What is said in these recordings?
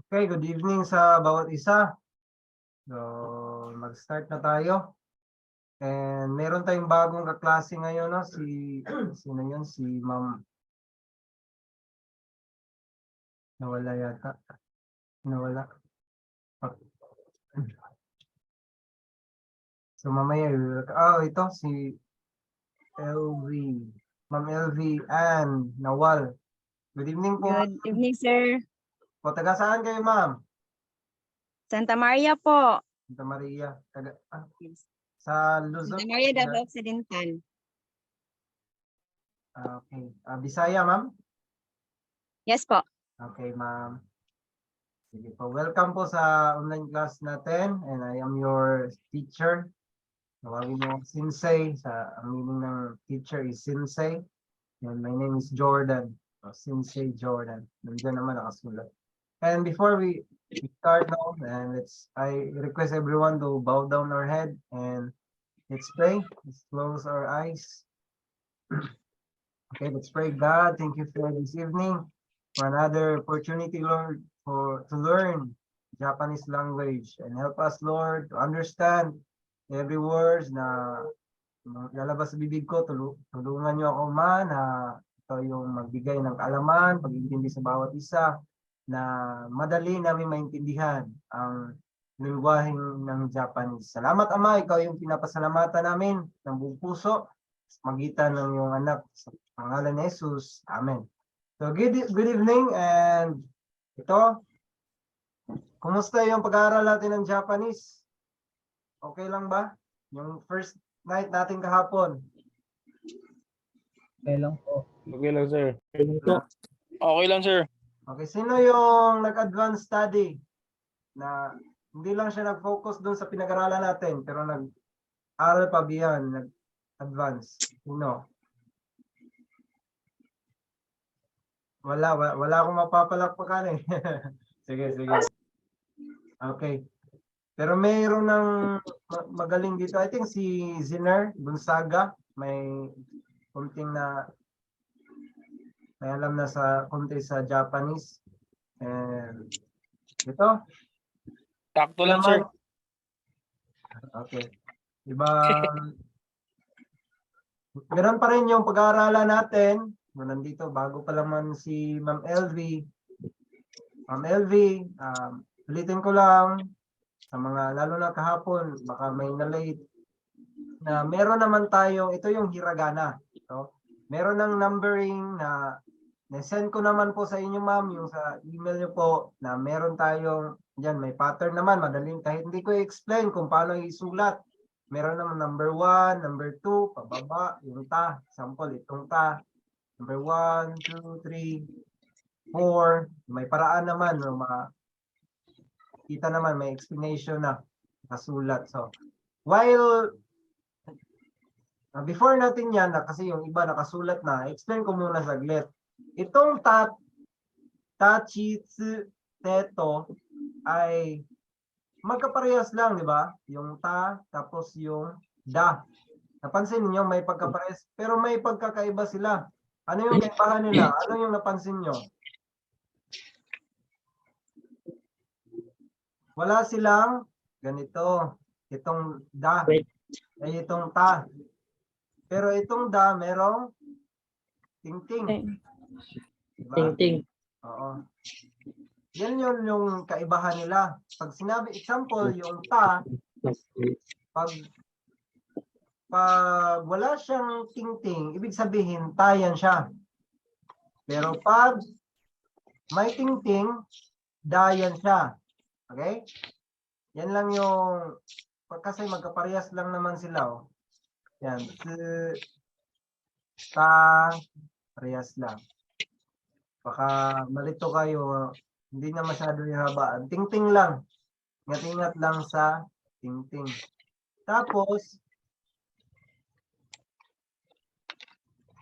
Okay, good evening sa bawat isa. So, mag-start na tayo. And meron tayong bagong kaklase ngayon, no? Sino yun? Si Ma'am. Nawala yata. Nawala. So, mamaya, ito si LV. Ma'am LV and Nawal. Good evening po. Good evening, sir. Po, taga saan kayo, Ma'am? Santa Maria po. Santa Maria. Yes. Sa Luzon. Santa Maria, Davao Occidental. Okay. Bisaya, Ma'am? Yes po. Okay, Ma'am. Sige po. Welcome po sa online class natin and I am your teacher. Tawagin niyo Sensei. Ang meaning ng teacher is Sensei. And my name is Jordan. So, Sensei Jordan. Nandiyan naman nakasulat. And before we start now, and I request everyone to bow down our head and let's pray. Let's close our eyes. Okay, let's pray. God, thank you for this evening, for another opportunity, Lord, to learn Japanese language and help us, Lord, to understand every words na lalabas sa bibig ko. Tulungan niyo ako, man, na ito yung magbigay ng kaalaman, pag-intindi sa bawat isa, na madali namin maintindihan ang lingwaheng ng Japanese. Salamat, Ama, ikaw yung pinapasalamatan namin ng buong puso sa magitan ng iyong anak sa pangalan ni Jesus. Amen. So, good evening and ito, kumusta yung pag-aaral natin ng Japanese? Okay lang ba? Yung first night natin kahapon. Okay lang po. Okay lang, sir. Okay lang, sir. Okay, sino yung nag-advance study na hindi lang siya nag-focus doon sa pinag-aralan natin pero nag-aral pa beyond, nag-advance? Sino? Wala akong mapapalakpakan eh. Sige. Okay. Pero mayroon ng magaling dito. I think si Ziner Gonzaga may kunting may alam na sa konti sa Japanese. And ito. Sakto lang, sir. Okay. Diba, meron pa rin yung pag-aaralan natin. Nandito, bago pa naman si Ma'am LV. Ma'am LV, ulitin ko lang, sa mga, lalo na kahapon, baka may na-late, na meron naman tayong, ito yung hiragana. So, meron ng numbering na send ko naman po sa inyo, ma'am, yung sa email nyo po, na meron tayong, dyan, may pattern naman, madaling, kahit hindi ko i-explain kung paano isulat. Meron naman number 1, number 2, pababa, yung ta, sample, itong ta, number 1, 2, 3, 4, may paraan naman, no, kita naman, may explanation na nasulat. So, while before natin yan, kasi yung iba nakasulat na, explain ko muna saglit. Itong tachitsu teto ay magkaparehas lang, di ba? Yung ta, tapos yung da. Napansin niyo may pagkaparehas, pero may pagkakaiba sila. Ano yung kaibahan nila? Ano yung napansin niyo? Wala silang ganito. Itong da ay itong ta. Pero itong da merong ting-ting. Diba? Ting-ting. Oo. Yan yung kaibahan nila. Pag sinabi, example, yung ta, pag wala siyang ting-ting, ibig sabihin, tayan siya. Pero pag may ting-ting, dayan siya. Okay? Yan lang yung, kasi magkaparehas lang naman sila. Oh. Yan. Ta, parehas lang. Baka malito kayo, hindi na masyado yung habaan. Ting-ting lang. Ingat-ingat lang sa ting-ting. Tapos,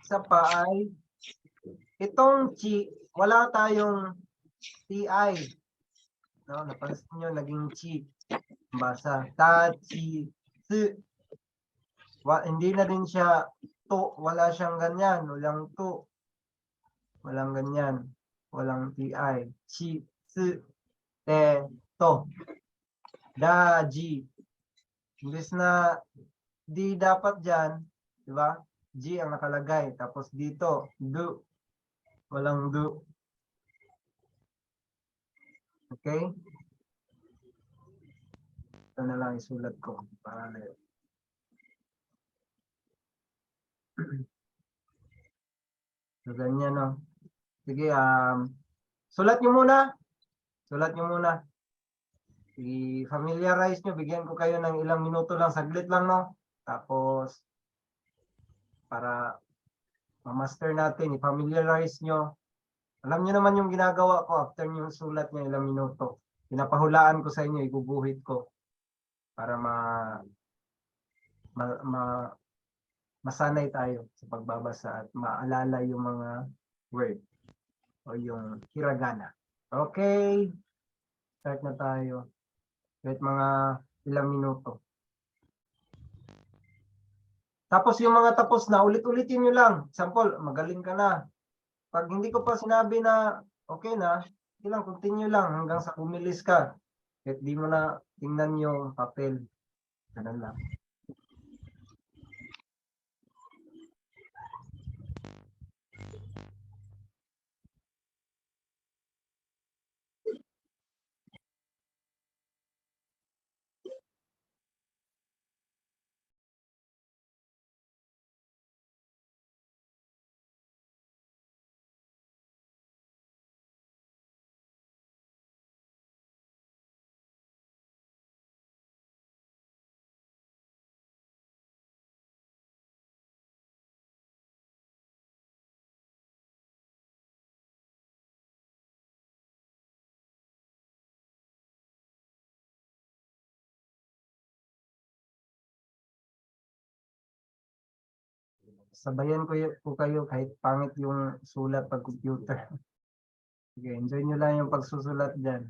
isa pa ay, itong chi, wala tayong TI. No, napansin nyo, naging chi. Basa. Ta, chi, tsu. Hindi na din siya to. Wala siyang ganyan. Walang to. Walang ganyan. Walang TI. Chi, tsu. to. Da, G. Imbes na D dapat dyan, di ba? G ang nakalagay. Tapos dito, do. Walang do. Okay? Ito na lang isulat ko. Para na yun. So, ganyan, no? Sige, sulat nyo muna. Sulat nyo muna. I-familiarize nyo. Bigyan ko kayo ng ilang minuto lang. Saglit lang, no? Tapos, para ma-master natin, i-familiarize nyo. Alam nyo naman yung ginagawa ko after nyo sulat nyo ilang minuto. Pinapahulaan ko sa inyo, ibubuhit ko. Para masanay tayo sa pagbabasa at maalala yung mga word o yung hiragana. Okay. Start na tayo. Kahit mga ilang minuto. Tapos yung mga tapos na, ulit-ulitin nyo lang. Example, magaling ka na. Pag hindi ko pa sinabi na okay na, ilang continue lang hanggang sa umilis ka. Kahit di mo na tingnan yung papel. Ganun lang. Sabayan ko kayo kahit pangit yung sulat pag computer. Sige, enjoy nyo lang yung pagsusulat dyan.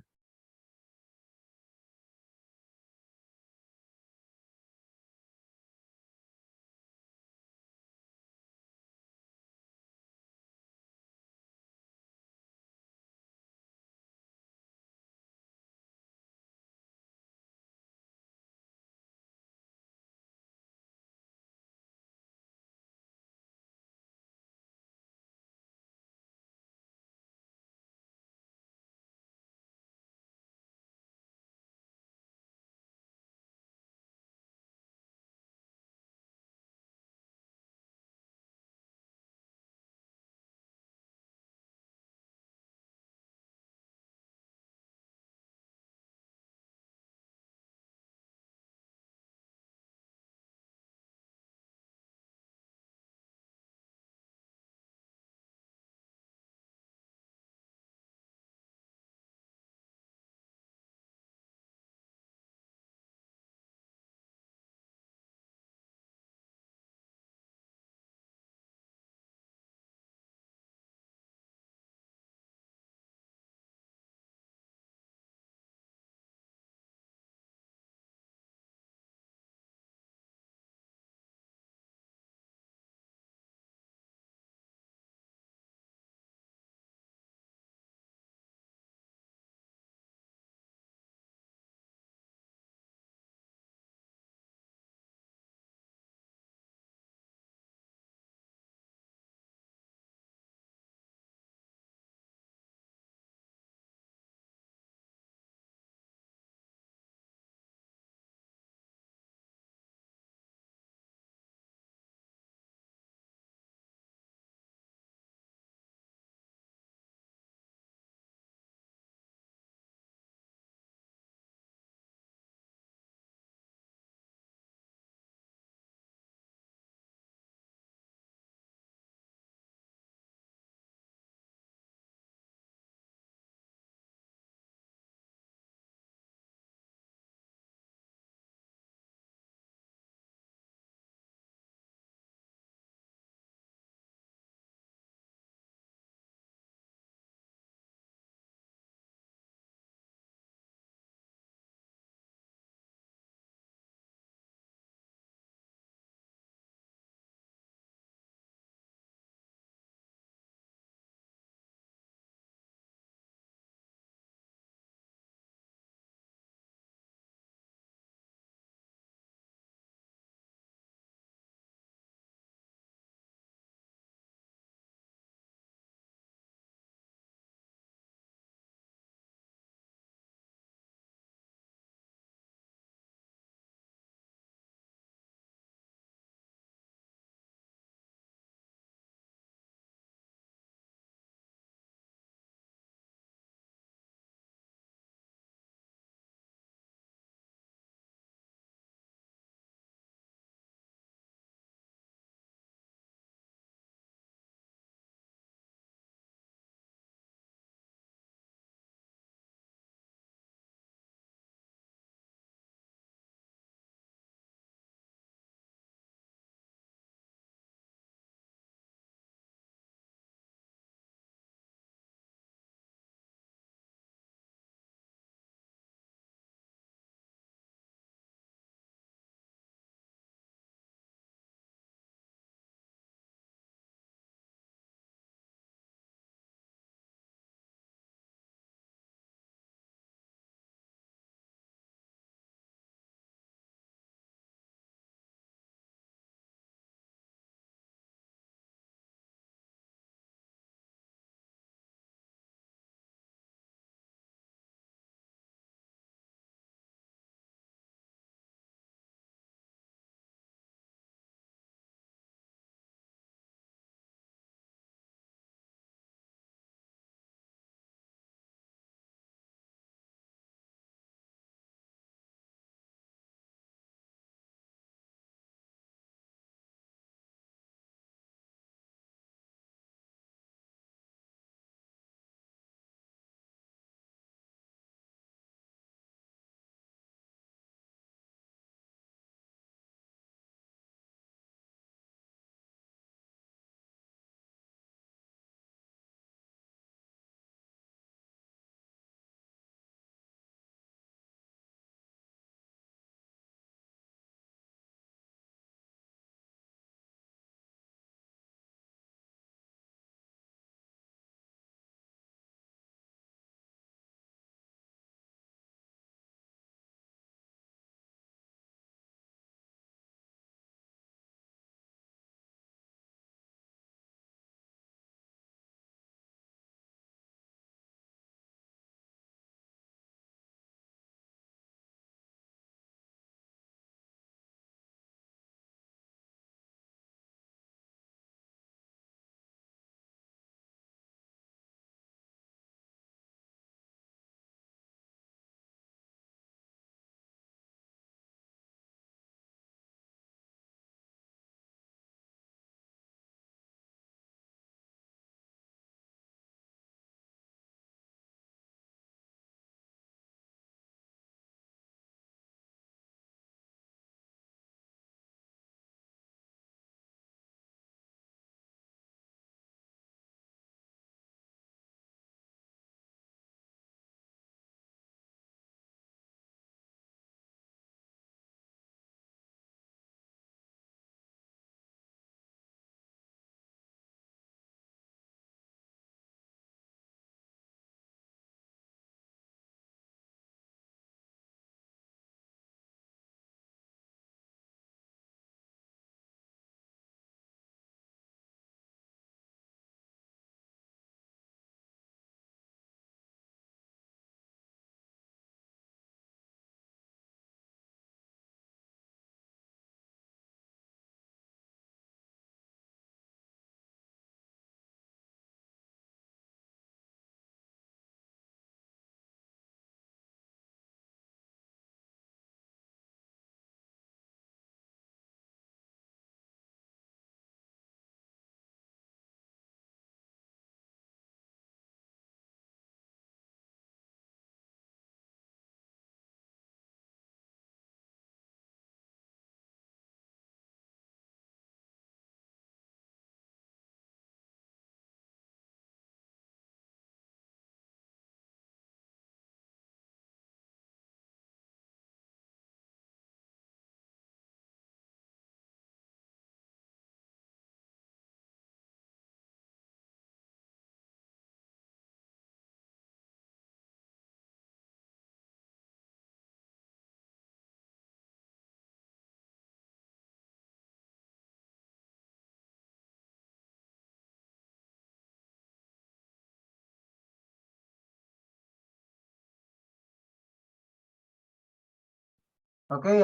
Okay,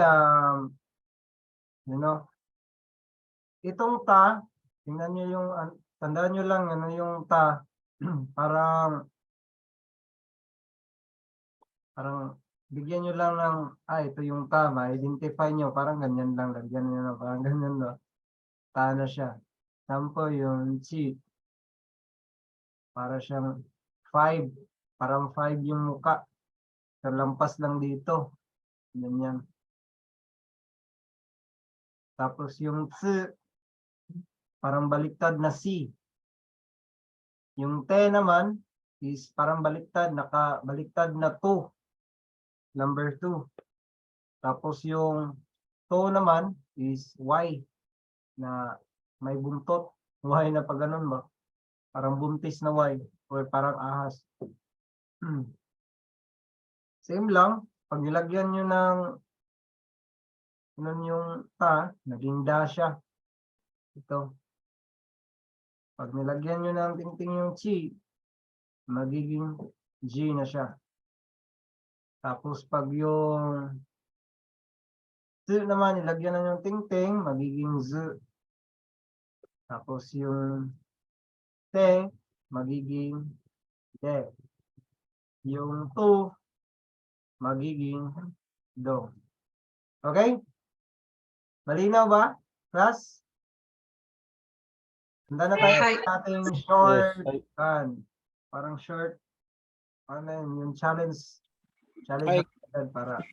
you know, itong ta, tingnan nyo yung, tandaan nyo lang, ano yung ta, parang bigyan nyo lang ng, ito yung ta, ma-identify nyo, parang ganyan lang, lagyan nyo na, parang ganyan, no? Ta na siya. Sample yung chi, para siyang 5, parang 5 yung muka, lampas lang dito, ganyan. Tapos yung tsi, parang baliktad na C. Yung T naman is parang baliktad, nakabaliktad na 2. Number 2. Tapos yung to naman is Y na may buntot. Y na pag ganun ba? Parang buntis na Y or parang ahas. Same lang. Pag nilagyan nyo ng yung ta, naging da siya. Ito. Pag nilagyan nyo ng tingting yung chi, magiging G na siya. Tapos pag yung Z naman, nilagyan na yung tingting, magiging Z. Tapos yung T, magiging De. Yung to, magiging Do. Okay? Malinaw ba, class? Handa na tayo sa ating short, parang short, ano yun, yung challenge Ay. natin para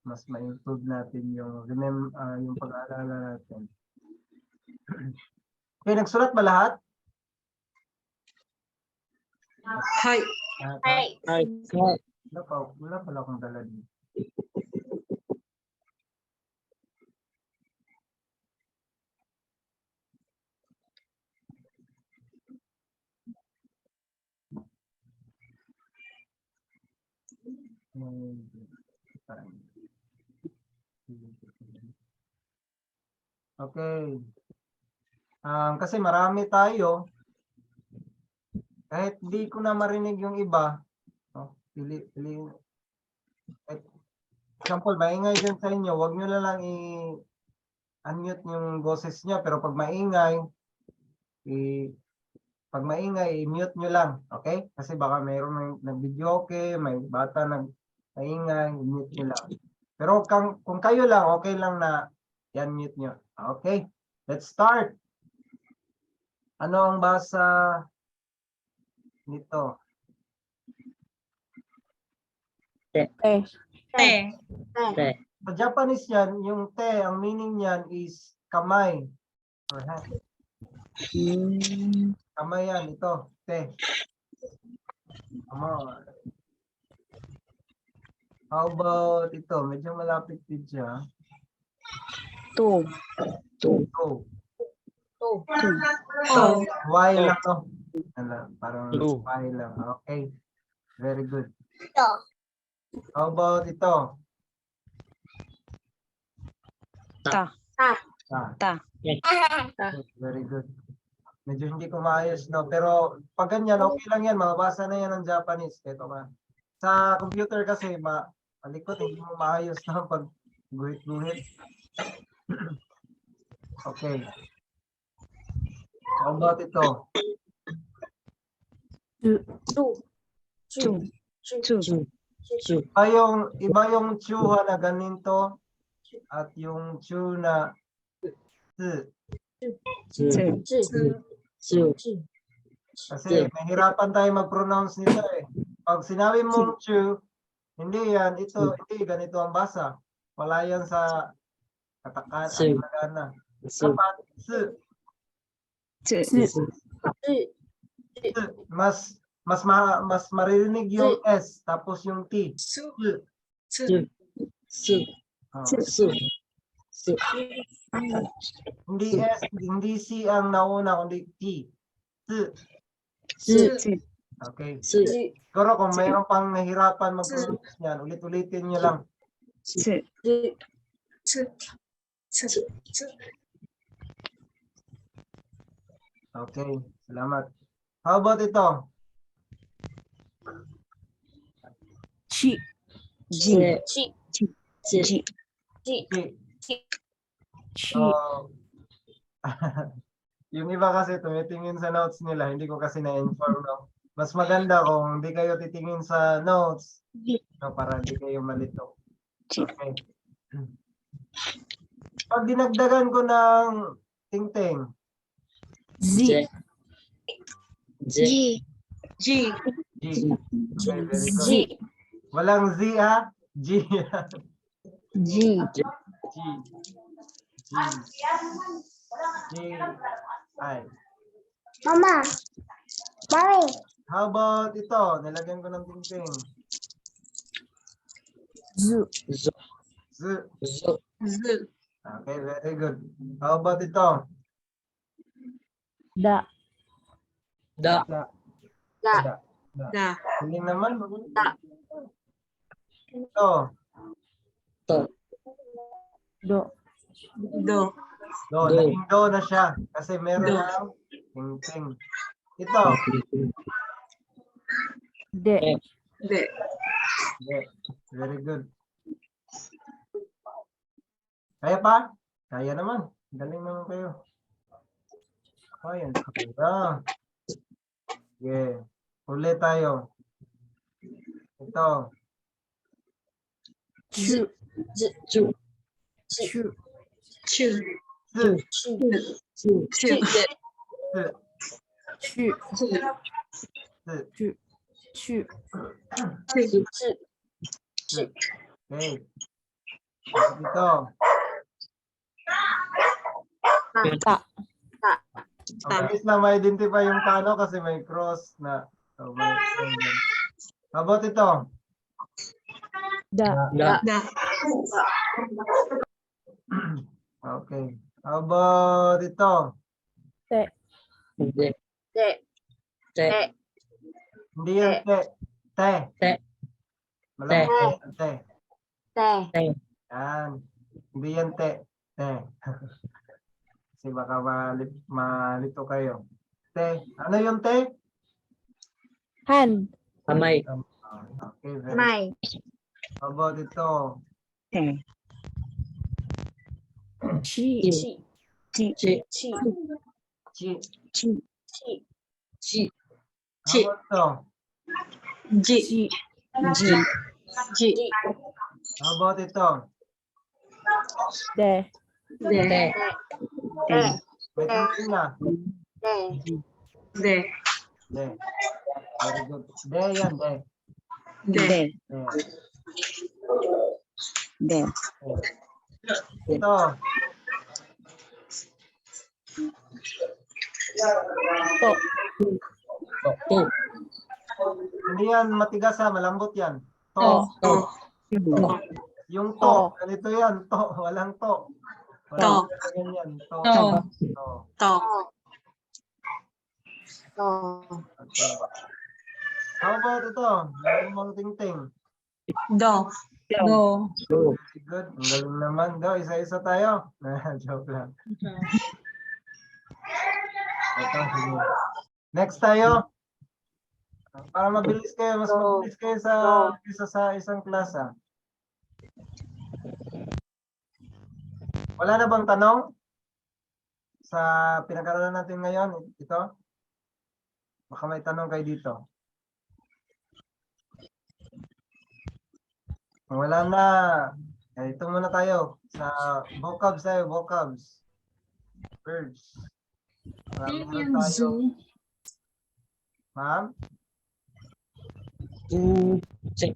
mas ma-improve natin yung yung pag-aalala natin. Okay, nagsulat ba lahat? Hi. Ay. Wala pala akong dala dito. Okay. Kasi marami tayo. Kahit di ko na marinig yung iba, no? Pili. Example, maingay dyan sa inyo, wag nyo na lang i-unmute yung boses nyo, pero pag maingay, i-mute nyo lang, okay? Kasi baka mayroon nag-video okay, may bata maingay, i-mute nyo lang. Pero kung kayo lang, okay lang na i-unmute nyo. Okay, let's start. Ano ang basa nito? Te. Sa Japanese yan, yung te, ang meaning niyan is kamay or hand. Kamay yan, ito, te. How about ito? Medyo malapit din siya. Two. Y lang, no? Parang Two. Y lang. Okay. Very good. How about ito? Ta. Ta. Very good. Medyo hindi ko maayos, no? Pero pag ganyan, okay lang yan. Mababasa na yan ng Japanese. Ito ka. Sa computer kasi, malikot, hindi mo maayos na pag guhit-guhit. Okay. How about ito? Two. Iba yung chuha na ganito at yung chu na kasi mahirapan tayo mag-pronounce nito eh. Pag sinabi mong chu, hindi yan, hindi ganito ang basa. Wala yan sa katakana. Dapat mas maririnig yung S tapos yung T. Hindi S, hindi C ang nauna, kundi T. Okay. Siguro kung mayroon pang nahirapan mag-pronounce niyan, ulit-ulitin nyo lang. Okay, salamat. How about ito? G. G. G. G. G. G. G. So, yung iba kasi tumitingin sa notes nila, hindi ko kasi na-inform, no? Mas maganda kung hindi kayo titingin sa notes, no, para hindi kayo malito. G. Okay. Pag dinagdagan ko ng tingting, Z. G. G. G. Okay, very good. G. Walang Z, ha? G. G. G. G. G. I. Mama. Mommy. How about ito? Nilagyan ko ng tingting. Z. Z. Z. Z. Z. Okay, very good. How about ito? Da. Da. Da. Da. Da. Da. Hindi naman. Da. Ito. To. Do. Do. Do. Do. Naging do na siya. Kasi meron Do. ng tingting. Ito. De. De. Yeah. Very good. Kaya pa? Kaya naman. Galing naman kayo. Ayan. Kaya. Yeah. Ulit tayo. Ito. Chu. Chu. Chu. Z. Chu. Chu. Chu. Z. Chu. Z. Chu. Okay. Ito. Ta. Ang bilis na ma-identify yung tano kasi may cross na. So, how about ito? Da. Da. Da. Okay. How about ito? Te. De. Te. Te. Te. Hindi yan te. Te. Te. Malambot yan, te. Te. Te. Yan. Hindi yan te. Te. Kasi baka malito kayo. Te. Ano yung te? Han. Kamay. Okay. Very. May. How about ito? Te. Chi. Chi. Chi. Chi. Chi. Chi. Chi. Chi. Chi. How about ito? G. G. G. How about ito? De. De. Te. May tingting na. Te. De. De. Very good. De yan, de. De. De. De. Ito. To. To. Hindi yan matigas ha, malambot yan. To. To. To. Yung to, ganito yan, to, walang to. To. Walang ganyan, to. To. To. To. To. Okay. How about ito? Meron mong tingting. Do. Do. Do. Very good. Ang galing naman. Do, isa-isa tayo. Joke lang. Ito, sige. Next tayo. Para mabilis kayo, mas mabilis kayo sa isa sa isang klasa. Wala na bang tanong sa pinag-aralan natin ngayon? Ito? Baka may tanong kayo dito. Kung wala na, ito muna tayo sa vocabs tayo, vocabs. Words. Meron tayo. Ma'am? Chi.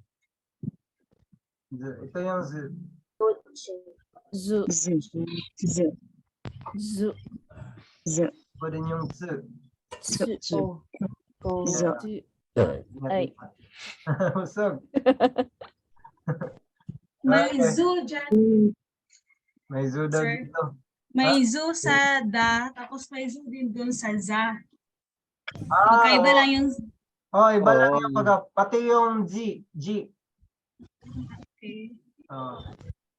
Ito yung Z. Zu. Z. Z. Zu. Z. Ito din yung Z. Zu. Ko. Zu. Ay. Usog. May Okay. zoo dyan. May Z daw Sir? dito. May zoo sa da, tapos may zoo din doon sa za. Ah, Magkaiba lang yung... oh, iba lang yung pati yung G. G. Okay. Oh.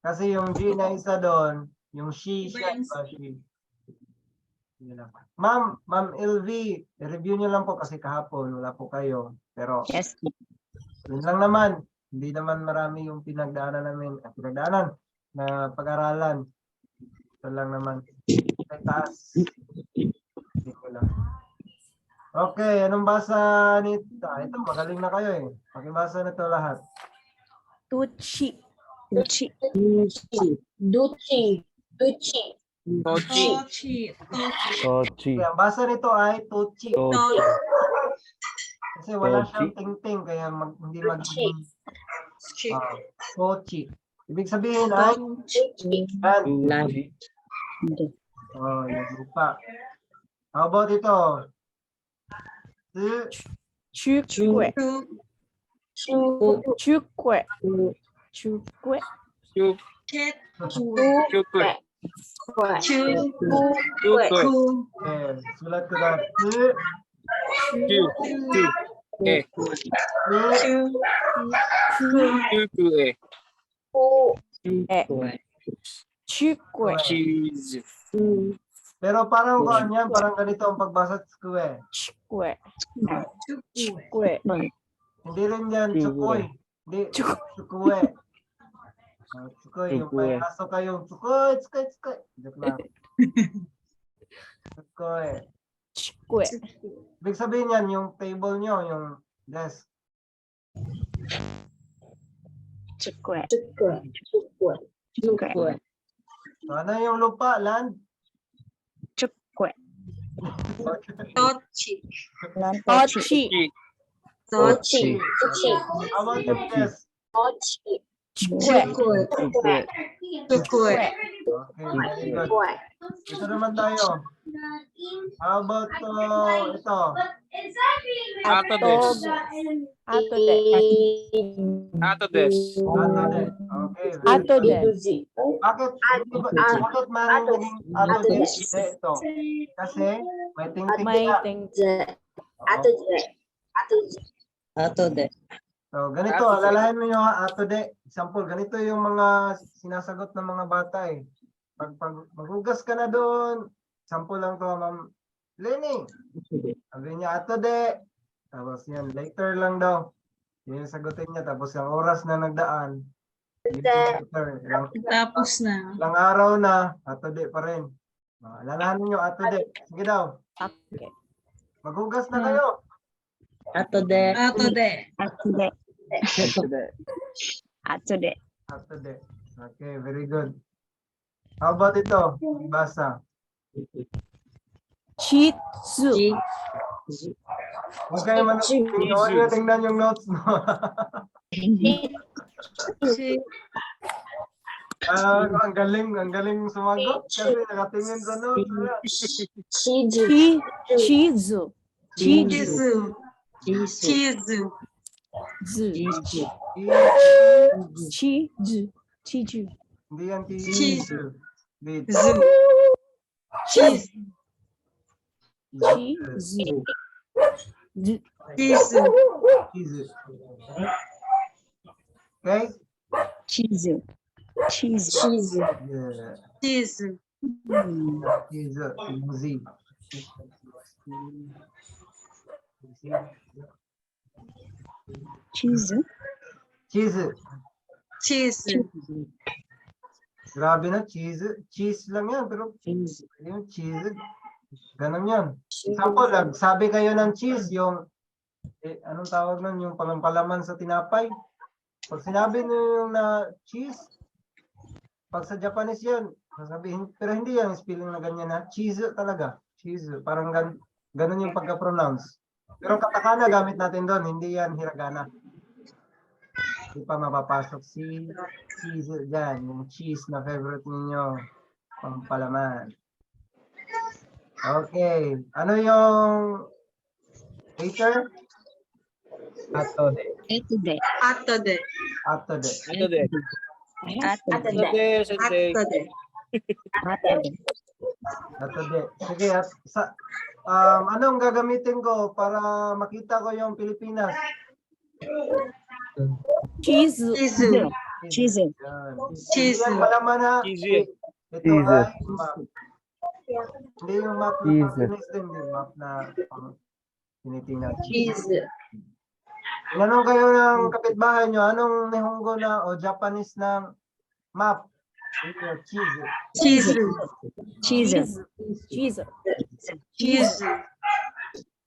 Kasi yung G na isa doon, yung she, Iba siya, yung- she. Yun lang. Ma'am LV, review niyo lang po kasi kahapon wala po kayo. Pero Yes. yun lang naman. Hindi naman marami yung pinagdaanan na pag-aralan. Ito lang naman. Sa taas. Hindi ko lang. Okay, anong basa nito? Ito, magaling na kayo eh. Pakibasa na ito lahat. Tuchi. Duchi. Duchi. Duchi. Tochi. Tochi. Tochi. Okay, ang basa nito ay Tochi. Tochi. Kasi wala Tochi. siyang ting-ting, kaya hindi magiging Tochi. Tochi. Ibig sabihin ay land. Land. Oh, yung lupa. How about ito? Chukwe. Chu. Chukwe. Chukwe. Chet. Kue. Chu. Kue. Ku. Okay, sulat ko na. Ku. Chukwe. Cheese. Pero parang kung yan, parang ganito ang pagbasa ko eh. Chukwe. Chukwe. Chukwe. Hindi rin yan, tsukoy. Hindi, tsukoy. Tsukoy, yung may aso kayong tsukoy. Joke lang. Tsukoy. Chukwe. Ibig sabihin yan, yung table nyo, yung desk. Chukwe. Kue. Chukwe. So, ano yung lupa, land? Chukwe. Tochi. Tochi. Tochi. Tochi. How about yung desk? Tochi. Chukwe. Chukwe. Chukwe. Okay, very good. Kue. Ito naman tayo. How about ito? Atod. Atode. Atodes. Atode. Okay. very good. Atode. Iduzi. Bakit man naging atode ito? Kasi may tingting May na. ting. Atude. Atude. Atode. So, ganito, alalahan mo yung atode. Example, ganito yung mga sinasagot ng mga bata eh. Pag maghugas ka na doon, example lang to, Ma'am Lenny. Sabi niya, atode. Tapos yan, later lang daw. Yun yung sagutin niya. Tapos yung oras na nagdaan. Yun yung later. Tapos na. Ilang araw na, atode pa rin. Alalahan niyo atode. Sige daw. Okay. Maghugas na kayo. Atode. Atode. Atode. Atode. Atode. Okay, very good. How about ito? Basa. Chizu. Huwag kayo man. Huwag niyo tingnan yung notes mo. Ang galing sumagot kasi nakatingin sa notes. Chizu. Chizu. Chizu. Cheese. Chizu. Zu. Chizu. Chizu. Hindi yan Cheese. Hindi. Zu. Cheese. Chizu. Zu. Chizu. Cheese. Okay? Chizu. Chizu. Chizu. Yeah. Chizu. Cheese. Muzi. Chizu. Cheese. Chizu. Grabe na, cheese. Cheese lang yan, pero yung cheese. Ganun yan. Example, sabi kayo ng cheese, yung, anong tawag nun, yung palaman sa tinapay. Pag sinabi nyo yung na cheese, pag sa Japanese yan, sasabihin, pero hindi yan spelling na ganyan na, cheese talaga. Cheese, parang ganun yung pagka-pronounce. Pero katakana gamit natin doon, hindi yan hiragana. Hindi pa mapapasok si cheese dyan, yung cheese na favorite ninyo, pampalaman. Okay, ano yung later? Atode. Atode. Atode. Atode. Atode. Atude. Sensei. Atode. Atode. Sige, anong gagamitin ko para makita ko yung Pilipinas? Chizu. Chizu. Chizu. Yan. Cheese. Yan, palaman ha. Cheese. Ito Cheese. ay map. Hindi yung map na Cheese. pang-Pilipinas din, yung map na pang tinitingnan. Chizu. Tinanong kayo ng kapitbahay nyo, anong Nihongo na o Japanese ng map? Cheese. Cheese. Jesus. Jesus. Cheese.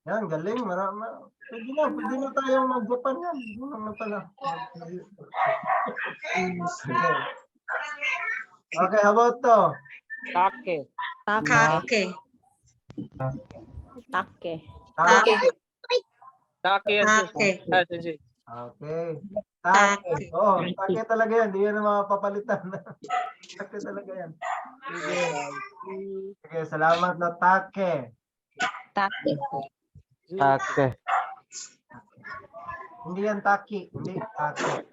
Yan, galing. Pwede na tayong mag-Japan yan. Ano na pala. Okay, how about to? Take. Take. Kake. Take. Take yan, sir. Take. Ah, sensei. Okay. Take. Oo, take talaga yan. Di yan ang mga papalitan. Take talaga yan. Sige. Sige, salamat na take. Take. Take. Hindi yan taki. Hindi, take.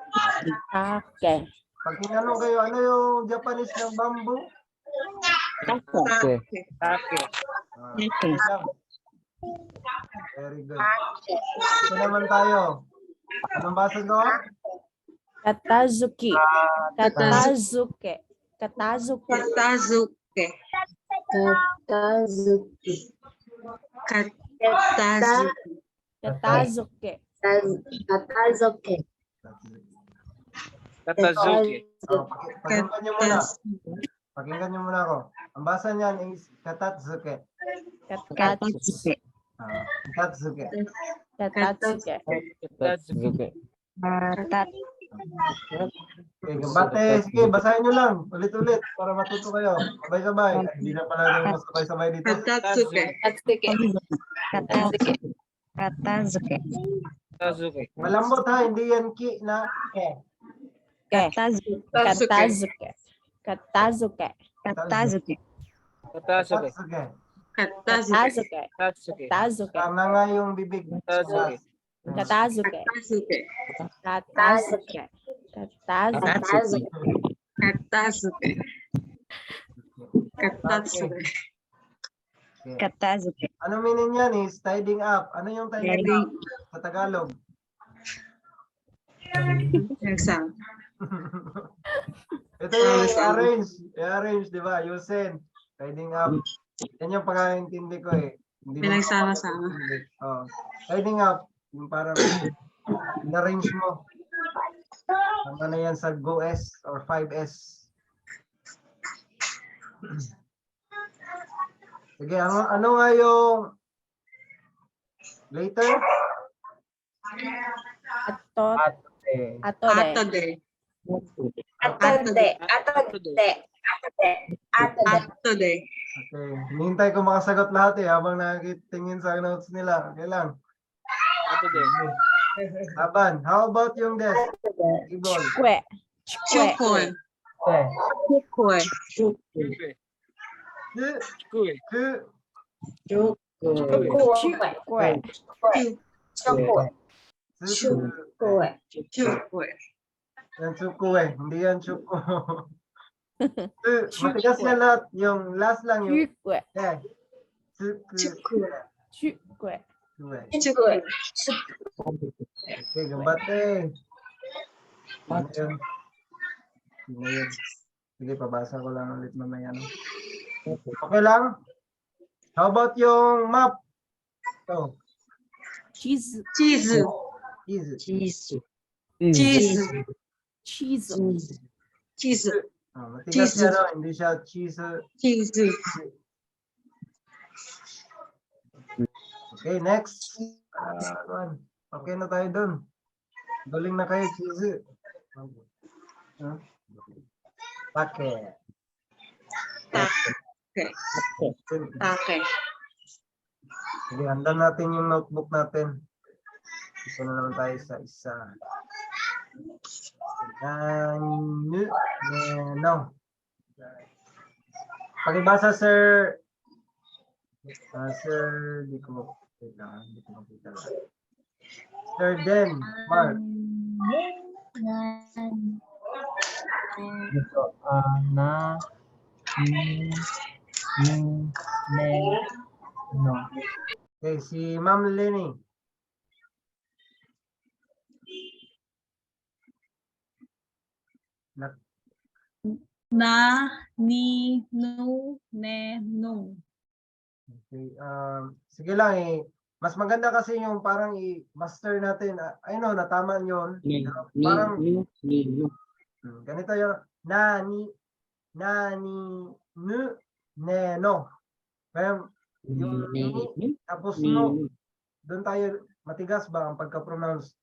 Take. Pag tinanong kayo, ano yung Japanese ng bamboo? Take. Take. Ah, Okay. lang. Very good. Ito naman tayo. Anong basa doon? Katazuki. Katazuke. Katazuke. Katazuke. Katazuki. Katazuke. Katazuke. Katazuki. Katazuki. Oh, pakinggan nyo muna. Pakinggan nyo muna ako. Ang basa niyan is Katatsuke. Katsuke. Katatsuke. Katatsuke. Katazuki. Okay, bate, sige, basahin nyo lang. Ulit-ulit para matuto kayo. Sabay-sabay. Ay, hindi na pala tayo masabay-sabay dito. Katazuke. Katsuke. Katsuke. Katsuke. Katazuki. Malambot ha, hindi yan ki na ke. Katazuke. Katazuke. Katazuke. Katazuke. Katazuki. Katatsuke. Katazuke. Katazuke. Katazuki. Katazuke. Tama nga yung bibig. Katazuke. Katazuke. Katazuke. Katazuke. Katazuke. Katazuke. Katazuke. Katazuke. Ano meaning yan is tidying up. Ano yung tidying up sa Tagalog? Exam. Ito yung i-arrange. I-arrange, di ba? Yusin. Tidying up. Yan yung pagkaintindi ko eh. Hindi mo Pinagsama-sama. Oh. Tidying up. Yung parang in-arrange mo. Tama na yan sa GoS or 5S. Sige, ano nga yung later? Atot. Atode. Atode. Atode. Atode. Atode. Atode. Okay. Hinihintay ko makasagot lahat eh habang nakitingin sa notes nila. Okay lang. Katazuki. Laban, how about yung desk? Ibol. Kwe. Chukwe. Chukwe. Chukwe. Ku, Chukwe. Kwe. Chukwe. su, Chukwe. Chukwe. yan suku eh. Hindi yan suku. Matigas yan lahat. Yung last lang yung Chukwe. eh. Suku. Chukwe. Chukwe. Okay, gambate. Ano yun? Ano yun? Sige, pabasa ko lang ulit mamaya. No? Okay lang? How about yung map? Ito. Cheese. Cheese. Easy. Cheese. Cheese. Cheese. Matigas Cheese. yan, no? Hindi siya cheese. Cheese. Okay, next. Okay na tayo dun. Galing na kayo, cheese. Pake. Okay. Okay. Sige, handa natin yung notebook natin. Isa na naman tayo sa isa. No. Pakibasa, sir. Sir, di ko makita. Sir Den, Mark. Okay, si Ma'am Lenny. Na, ni, nu, ne, nung. Okay, sige lang eh. Mas maganda kasi yung parang i-master natin. I know, natama yun. Pero parang, ganito yung nani, nu, neno. Kaya yung ni, tapos no, doon tayo, matigas ba ang pagka-pronounce?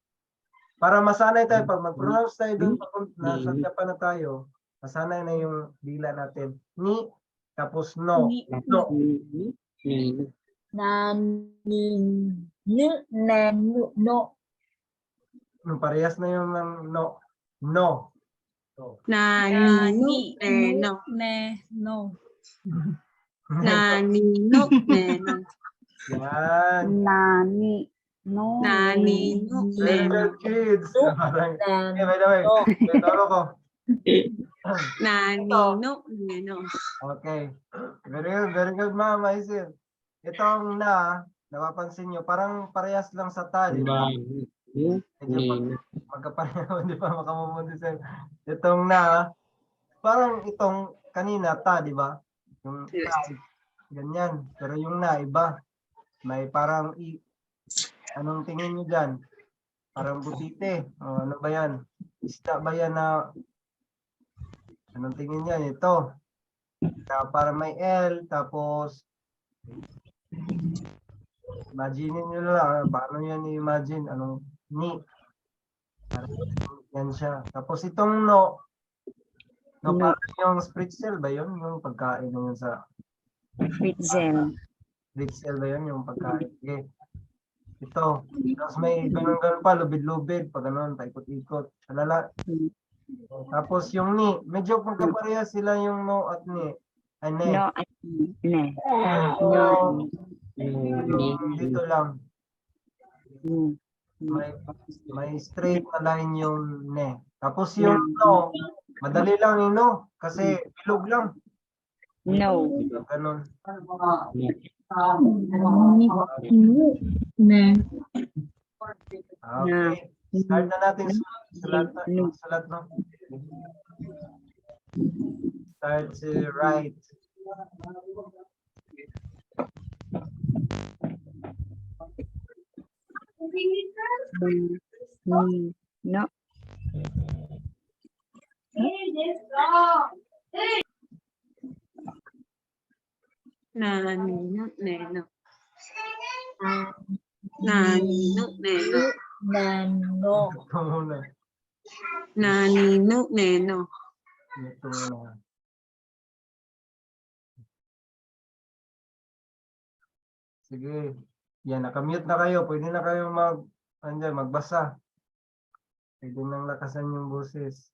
Para masanay tayo, pag mag-pronounce tayo doon, nasa Japan na tayo, masanay na yung dila natin. Ni, tapos no. Ni. No. Nani, nu, nenu, no. Parehas na yung ng no. No. Nani, no, Ne, no. nani, no, no, Yan. Nani, no. nani, no, Very no, good, kids. Parang, Nen, by the way, toro ko. nani, no, no. Okay. Very good, ma'am. Aisir. Itong na, napapansin nyo, parang parehas lang sa ta, di ba? Medyo magkapareho, hindi pa makamumundi sa itong na, parang itong kanina, ta, di ba? Yung ta, ganyan. Pero yung na, iba. May parang anong tingin nyo dyan? Parang butite. O, ano ba yan? Isda ba yan na, anong tingin yan? Ito. Para may L, tapos, imagine nyo lang, paano yan i-imagine? Anong ni? Parang yan siya. Tapos itong no, parang yung spritzel ba yun? Yung pagkain yun sa Pretzel. spritzel ba yun? Yung pagkain. Okay. Ito. Tapos may ganun-ganun pa, lubid-lubid, pag ganun, paikot-ikot. Alala. Tapos yung ni, medyo magkapareha sila yung no at ni. Ay, ne. No, ne. Dito lang. May straight na line yung ne. Tapos yung no, madali lang yung no. Kasi bilog lang. No. Ganun. Ne. Okay. Start na natin sulat, no? Start to write. No. Nani, no, no. Nani, no, no. nano. Ito muna. Nani, no, no. Ito muna. Sige. Yan, nakamute na kayo. Pwede na kayo magbasa. Pwede nang lakasan yung boses.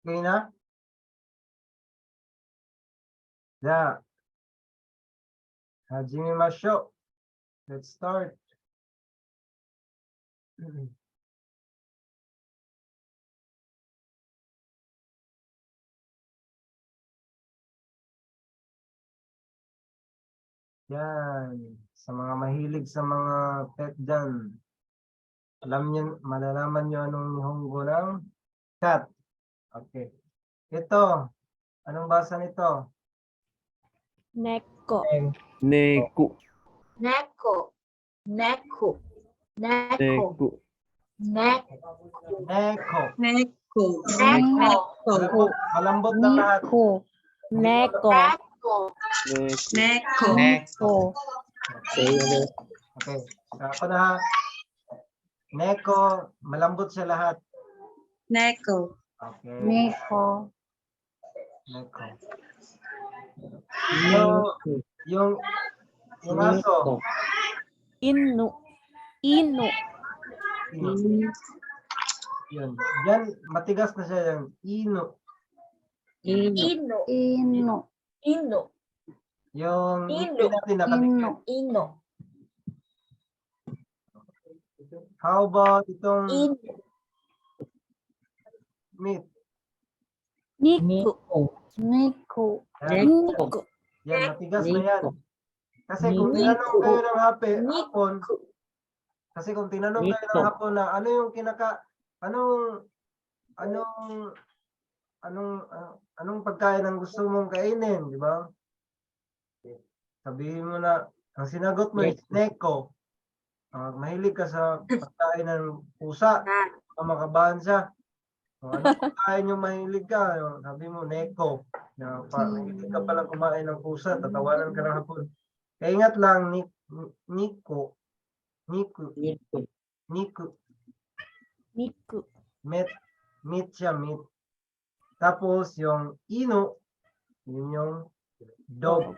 Okay na? Yeah. Hajime masho. Let's start. Yan. Sa mga mahilig sa mga pet dyan. Malalaman nyo anong nihongo ng cat. Okay. Ito. Anong basa nito? Neko. Neku. Neko. Neko. Neko. Neku. Neko. Neko. Neko. Neko. Malambot na lahat. Neko. Neko. Neko. Okay. Ako na ha. Neko. Malambot siya lahat. Neko. Okay. Neko. Neko. Yung aso. Inu. Inu. Yun. Yan, matigas na siya yung ino. Ino. Inu. Ino. Yung Ino. hindi natin nakatigas. Ino. How about itong Ino. meat? Niku. Niku. Yan, Niku. yan, matigas na yan. Kasi kung Nico. tinanong kayo ng hapon, Nico. kasi kung tinanong kayo ng hapon na ano yung anong pagkain ang gusto mong kainin, di ba? Sabihin mo na, ang sinagot mo is neko. Mahilig ka sa pagkain ng pusa, makabahan siya. Ano pagkain yung mahilig ka, sabi mo neko. Mahilig ka palang kumain ng pusa, tatawanan ka ng hapon. Kaya ingat lang, Nico. Niku. Meat siya, meat. Tapos yung ino, yun yung dog.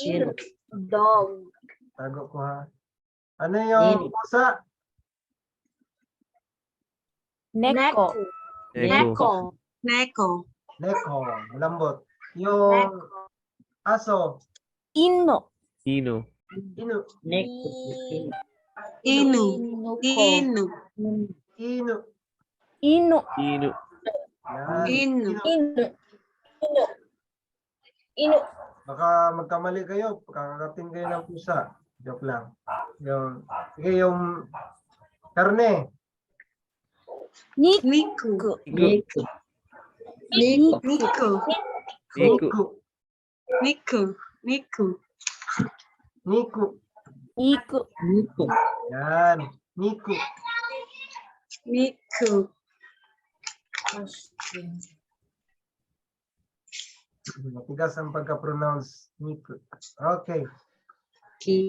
Ino. Dog. Tago ko ha. Ano yung pusa? Neko. Neko. Neko. Neko, malambot. Yung aso, Ino. Ino. ino. Inu. Ino. Inu. Ino. Ino. Ino. Yan. Ino. Ino. Ino. Ino. Baka magkamali kayo, kakakatin kayo ng pusa. Joke lang. Sige, yung karne. Niku. Niku. Niku. Niku. Niku. Niku. Niku. Niku. Niku. Yan. Niku. Niku. Matigas ang pagka-pronounce. Niku. Okay.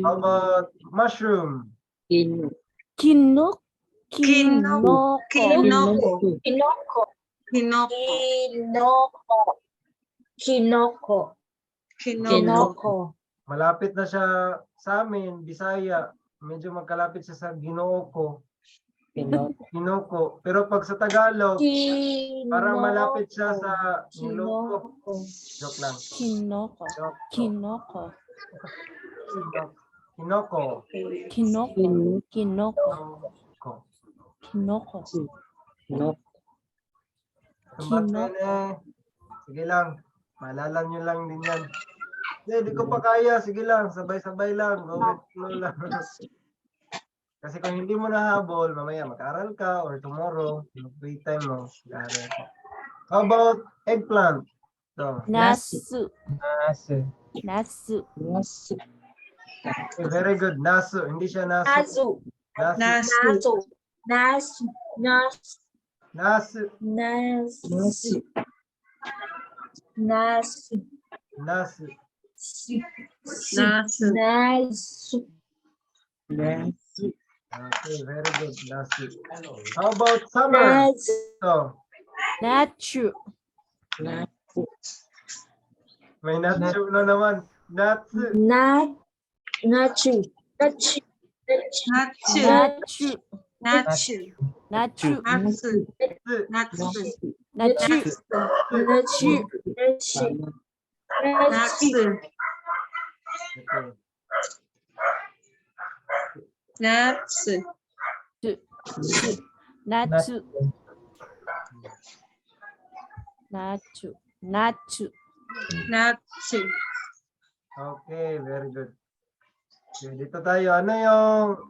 How about mushroom? Kinok. Kinoko. Kinoko. Kinoko. Kinoko. Kinoko. Kinoko. Kinoko. Kinoko. Malapit na siya sa amin, Bisaya. Medyo magkalapit siya sa Ginoo ko. Kinoko. Pero pag sa Tagalog, parang malapit siya sa Niloko. Joke lang. Kinoko. Kinoko. Kinoko. Kinoko. Kinoko. Kinoko. Kinoko. Kinoko. Tumbat sige lang. Maalala nyo lang din yan. Hindi ko pa kaya. Sige lang. Sabay-sabay lang. Go with flow lang. Kasi kung hindi mo nahabol, mamaya mag-aral ka or tomorrow, free time mo, mag-aral ka. How about eggplant? So, Nasu. nasu. Nasu. Okay, very good. Nasu. Hindi siya nasu. Nasu. Nasu. Nasu. Nasu. Nasu. Nasu. Nasu. Nasu. Okay, very good. Nasu. How about summer? Nasu. So, Nachu. may nasu na naman. Natsu. Nachu. Nachu. Nachu. Nachu. Nachu. Natsu. Natsu. Tsu. Natsu. Natsu. Natsu. Natsu. Natsu. Okay. Natsu. Natsu. Natsu. Natsu. Natsu. Okay, very good. Okay, dito tayo. Ano yung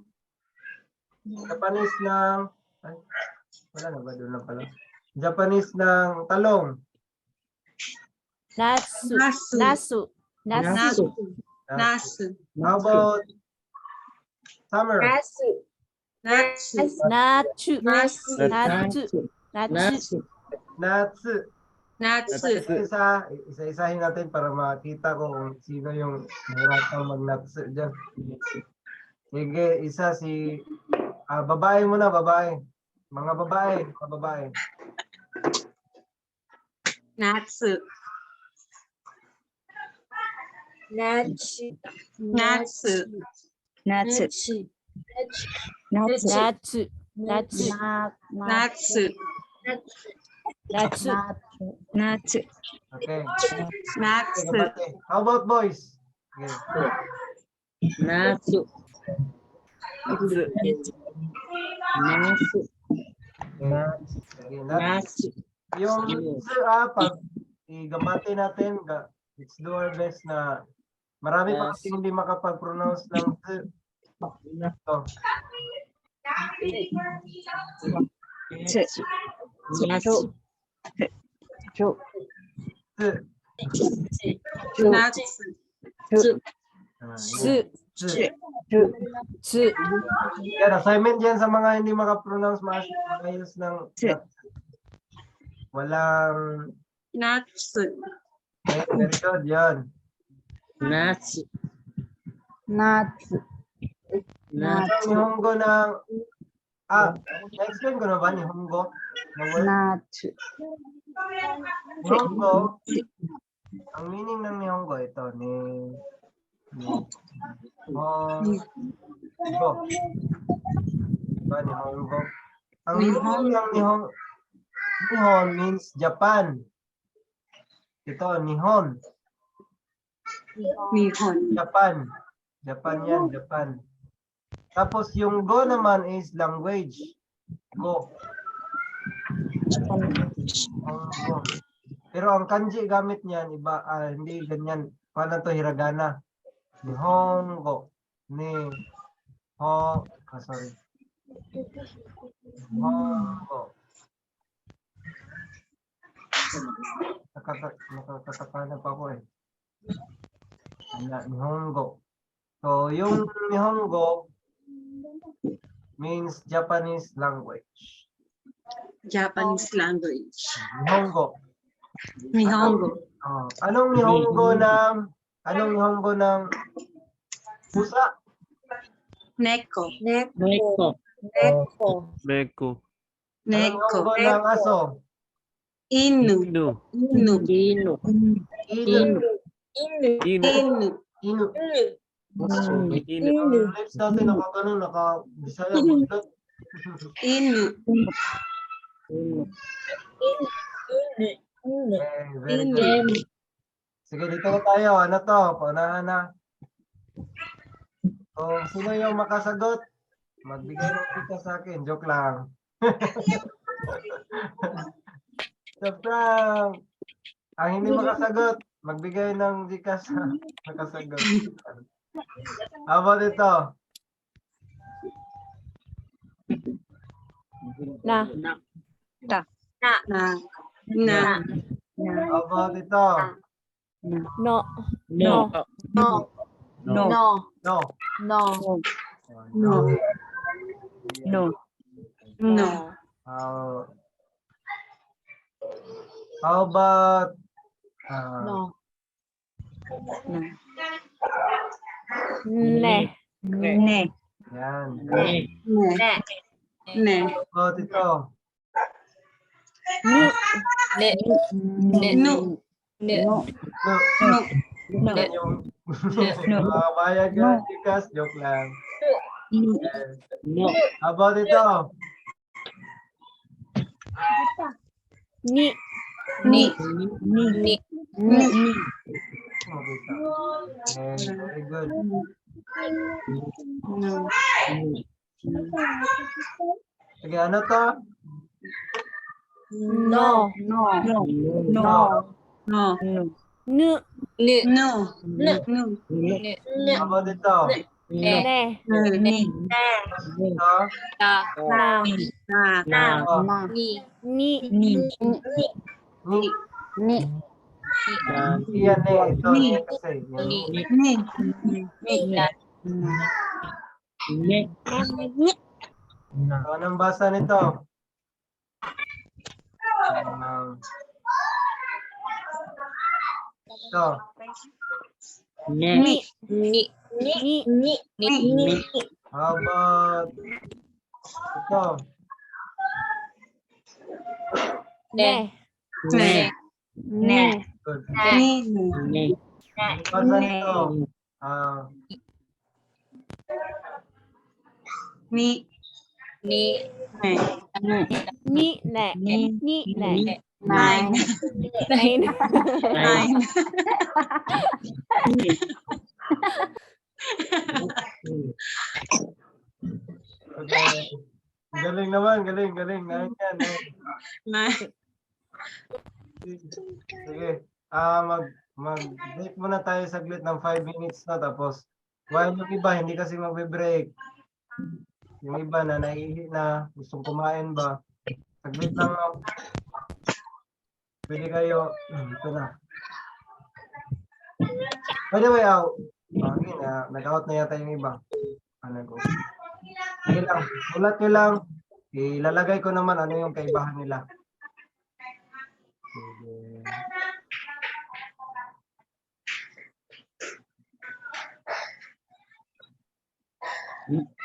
Japanese ng... Ay, wala na ba? Doon lang pala. Japanese ng talong. Natsu. Nasu. Nasu. Nasu. Nasu. Nasu. How about summer? Natsu. Natsu. Natsu. Natsu. Natsu. Natsu. Natsu. Natsu. Isa-isahin natin para makita kung sino yung nahirapang mag-natsu dyan. Sige, isa si... babae muna, babae. Mga babae. Natsu. Natsu. Natsu. Natsu. Natsu. Natsu. Natsu. Natsu. Natsu. Okay. Natsu. Kabate. How about boys? Okay. Natsu. Natsu. Natsu. Okay, Natsu. Yung pag igabate natin, let's do our best na marami pa kasi hindi makapag-pronounce ng tsu. Ito. Natsu. Tsu. Natsu. Tsu. Tsu. Tsu. Yan, assignment yan sa mga hindi makapronounce maayos ng natsu. Walang Natsu. very good, yan. Natsu. Natsu. Ang Nihongo ng na-explain ko na ba Nihongo? Na word? Natsu. Nihongo, ang meaning ng Nihongo ito Nihongo. Diba, Nihongo? Ang meaning ng Nihon means Japan. Ito, Nihon. Nihon. Japan. Japan yan, Japan. Tapos yung go naman is language. Go. Go. Pero ang kanji gamit niyan, iba, hindi ganyan. Paano to hiragana? Nihongo. Sorry. Nihongo. Nakakatakana pa ako eh. Nihongo. So, yung Nihongo means Japanese language. Japanese language. Nihongo. Nihongo. Anong Nihongo ng pusa? Neko. Neko. Meku. Anong Neko. Nihongo ng aso? Inu. Inu. Inu. Inu. Inu. Inu. Inu. Inu. Inu. Ang lips natin nakaganon, naka-bisaya. Bulat. Inu. Very good. Sige, dito na tayo. Ano to? Paunahan na. Kung sino yung makasagot, magbigay ng pika sa akin. Joke lang. So, Frank, ang hindi makasagot, magbigay ng Gcash sa makasagot. How about ito? Na. Na. Na. How about ito? No. No. No. No. No. No. No. No. No. No. How about No. Ne. Ne. yan. Ne. Ne. How about ito? Nu. Nu. No. Nu. No. Yan yung mga bayad ng Gcash. Joke lang. No. How about ito? Ni. Ni. Ni. Ni. Okay, very good. No. Sige, ano to? No. No. No. No. No. No. Nu. No. Ne. No. Ne. How about ito? Ne. Ni. Ito? Na. Na. Oh, Na. Ni. Ni. Ni. ni. Ni. Yan eh. Ito, Ni. ni kasi. Yan. Ni. Ni. Ni. So, anong basa nito? Ito. Ni. Ni. Ni. Ni. Ni. Ni. How about ito? Ne. Ne. Ne. Good. Ni. Ni. Anong basa nito? Ah, Ni. Ni. Ne. Ni. Ne. Ni. Ni. Ne. Nine. Nine. Nine. okay. Galing naman, galing. Nine yan. Nine. Sige. Mag-break muna tayo saglit ng 5 minutes na tapos while yung iba hindi kasi magbe-break. Yung iba na naiihi na, gustong kumain ba? Saglit lang. Pwede kayo. Ito na. By the way, nag-out na yata yung iba. Go. Sige lang. Ulat ko lang. Ilalagay ko naman ano yung kaibahan nila. Sige.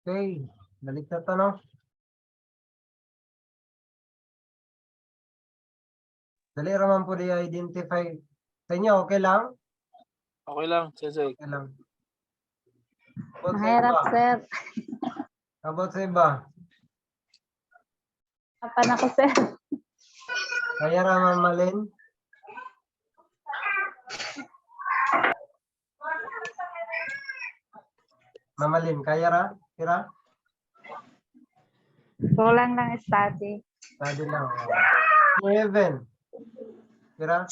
Okay. Balik na tanong. Dali raman po i-identify. Sa inyo, okay lang? Okay lang, Sensei. Okay lang. About sa Mahirap, iba? sir. About sa iba? Kapan ako, sir. Kaya raman malin? Mamalin, kaya ra? Kira? Kulang lang study. Sabi lang. Heaven. Kira?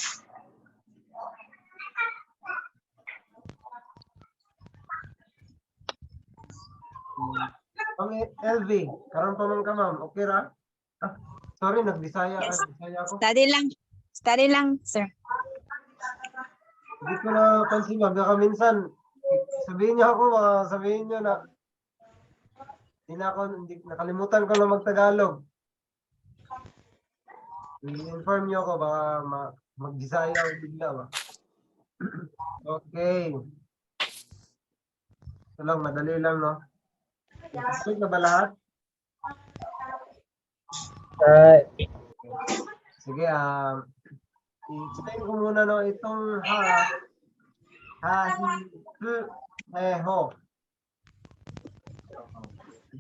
Ang LV, karon pa man ka ma'am, okay ra? Ah, sorry, nagbisaya. Yes. Bisaya ako. Study lang. Study lang, sir. Hindi ko na pansin, baka minsan, sabihin niyo ako, sabihin niyo na, nakalimutan ko na mag-Tagalog. I-inform niyo ako, baka mag-Bisaya ako bigla ba. Okay. Ito lang, madali lang, no? Gusto na ba lahat? Sige, i-explain ko muna, no, itong ha-hi-fu-he-ho.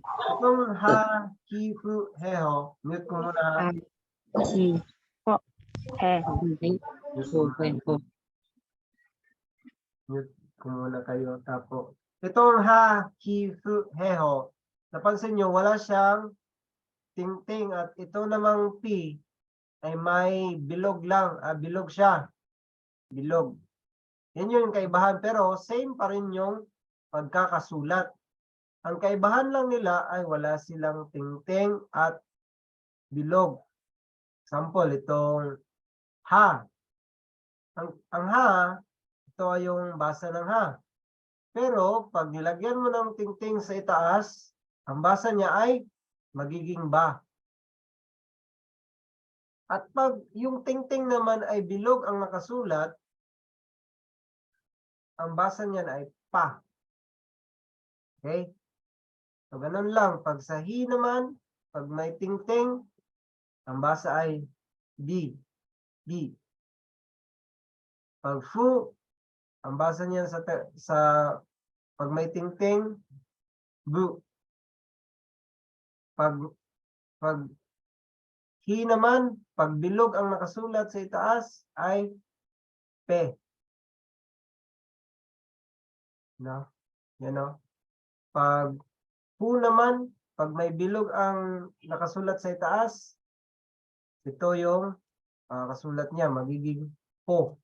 Itong ha-hi-fu-he-ho, mute ko muna, ha? Si. Eh. Mute ko muna kayo. Tapos, itong ha-hi-fu-he-ho, napansin nyo, wala siyang ting-ting at ito namang P ay may bilog lang. Bilog siya. Bilog. Yan yung kaibahan. Pero same pa rin yung pagkakasulat. Ang kaibahan lang nila ay wala silang ting-ting at bilog. Example, itong ha. Ang ha, ito ay yung basa ng ha. Pero pag nilagyan mo ng ting-ting sa itaas, ang basa niya ay magiging ba. At pag yung ting-ting naman ay bilog ang nakasulat, ang basa niyan ay pa. Okay? So, ganun lang. Pag sa hi naman, pag may ting-ting, ang basa ay di. Di. Pag fu, ang basa niyan sa pag may ting-ting, bu. Pag hi naman, pag bilog ang nakasulat sa itaas ay pe. No? Yan no? Pag fu naman, pag may bilog ang nakasulat sa itaas, ito yung kasulat niya, magiging po.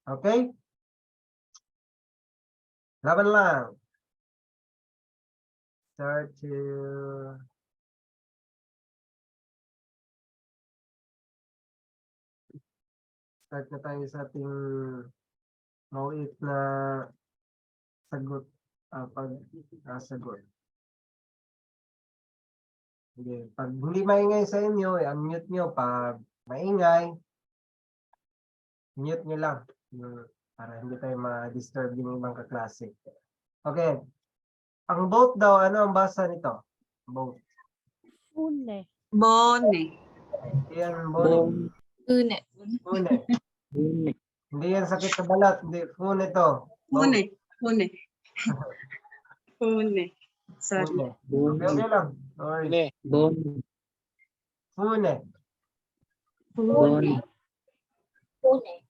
Okay? Laban lang. Start to start na tayo sa ating maulit na sagot. Sagot. Okay. Pag hindi maingay sa inyo, unmute nyo. Pag maingay, mute nyo lang. Para hindi tayo ma-disturb yung ibang kaklase. Okay. Ang boat daw, ano ang basa nito? Boat. Une. Bone. Yan, boat. Une. Fune. Hindi yan sakit sa balat. Hindi. Fune to. Une. Une. Une. Sorry. Fune. Okay lang. Sorry. Fune.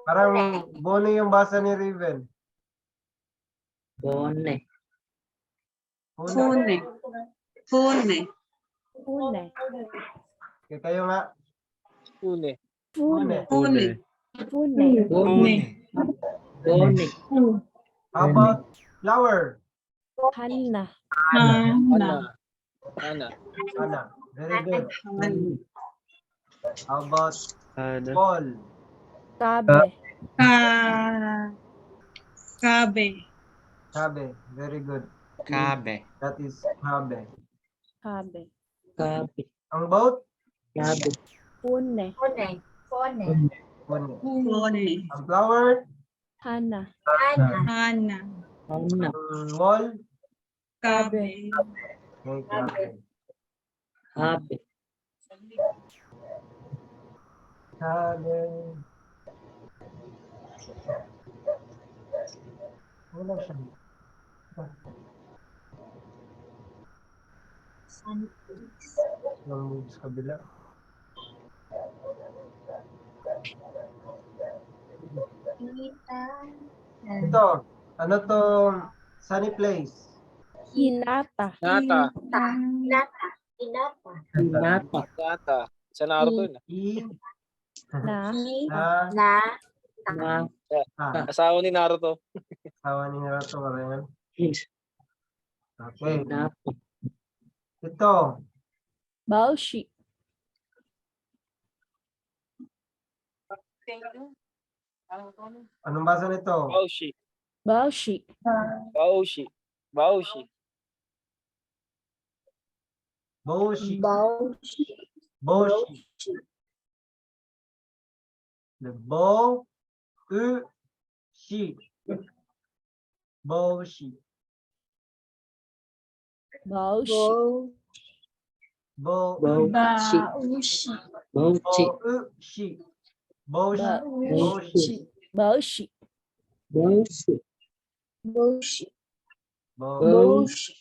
Parang bone yung basa ni Riven. Bone. Fune. Fune. Une. Okay, kayo nga. Une. Fune. Une. Une. Bone. Bone. How about flower? Hana. Hana. Ana. Ana. Very good. How about Ana. ball? Kabe. Kabe. Kabe. Very good. Kabe. That is kabe. Kabe. Kape. Ang boat? Kape. Une. Fune. Fune. Ang flower? Hana. Hana. Ana. Wall. Kabe. Okay, grabe. Habe. Sabi. Wala siya. Yung moves kabila. Ito, ano tong sunny place? Hinata. Nata. Hinata. Nata. Sa Naruto yun. I, Na. na, Na. ah, Asawa ni Naruto. asawa ni Naruto ka ba yan? Okay. Hinata. Ito, Baoshi. anong basa nito? Baoshi. Baoshi. Baoshi. Baoshi. Boshi. Boshi. The bo, u, shi. Boshi. Baoshi. Bo, Bauchi. Bauchi. u, shi. Boshi. Baoshi. Baoshi. Bauchi. Bo. Bauchi.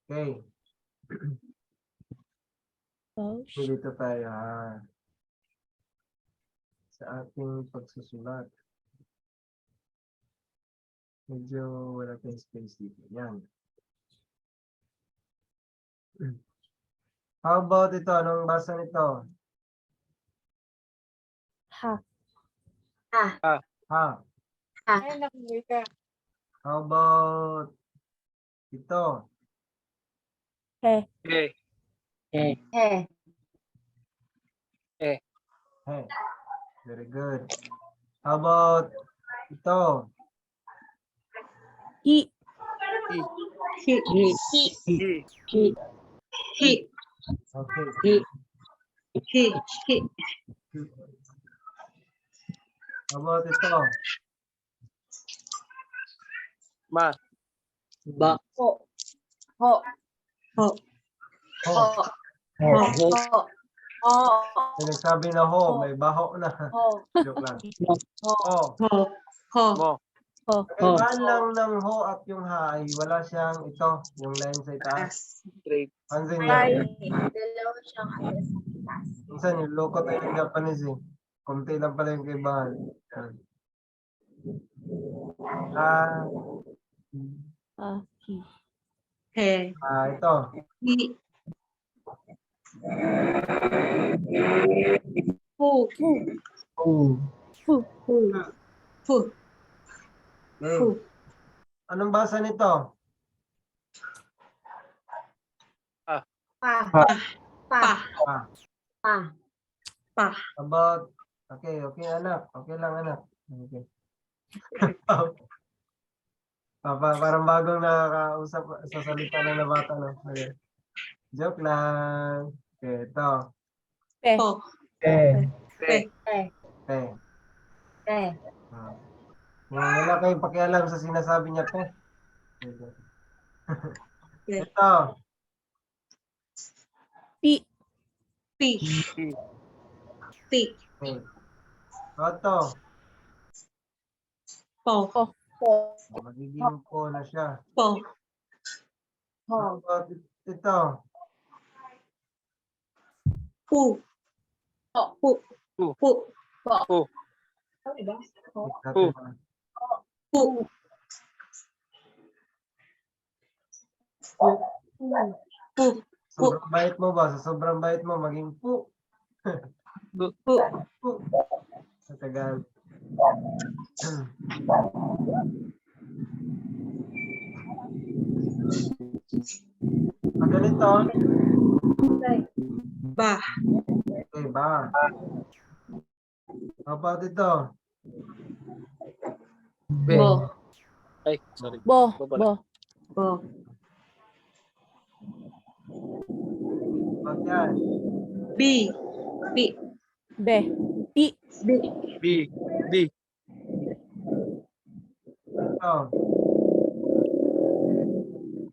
Okay. Baoshi. Dito tayo sa ating pagsusulat. Medyo wala tayong space dito. Yan. How about ito? Anong basa nito? Ha. Ha. How about ito? He. Eh. Eh. Hey. Very good. How about ito? Hi. Hi. Hi. Hi. Okay. Hi. How about ito? Ma. Ba. Ho. Ho. Nagsabi na ho, may baho na. Joke lang. Ho. Ho. Mo. Kaibahan lang ng ho at yung ha ay wala siyang ito, yung line sa itaas. Straight. Pansin niyo. Minsan yung loko tayo ng Japanese eh. Kunti lang pala yung kaibahan. Hi. He. Ito. Hi. Fu. Fu. Fu. Fu. Okay. Fu. Anong basa nito? Pa. Pa. About, okay anak. Okay lang anak. Okay. Parang bagong nakakausap sa salita lang na bata. No? Okay. Joke lang. Okay, ito. Pe. Ho. Eh. Pe. Wala kayong pakialam sa sinasabi niya, pe. Pe. Ito. Pi. Pi. Pi. Okay. Ito. Po. Magiging po na siya. Po. How about ito? Pu. Pu. Pu. Pu. Pu. Ito. Pu. Pu. Sobrang bait mo ba? Sa sobrang bait mo, maging po. Pu. Po. Sa Tagalog. Pag ganito, Ba. okay ba? How about ito? Be. Bo. Ay, sorry. Bo. Bo pala. Bo. Bo. Pag yan. Bi. Bi. Be. Pi. Bi. B. D. Oh,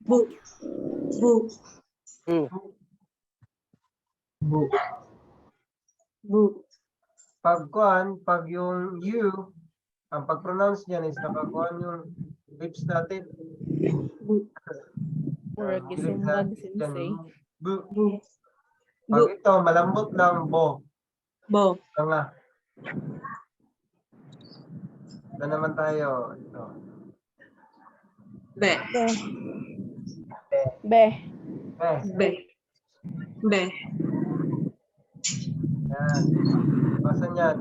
Bu. Bu. Bu. bu. Bu. Pag yung U, ang pag-pronounce niyan is nakakuhan yung lips natin. Bu. Murag Lips isumbag natin, sensei. bu. Bu. Pag ito, malambot lang, bo. Bo. Nga. Ito naman tayo. Ito. Be. Be. Be. Eh, Be. Be. yan. Basan yan?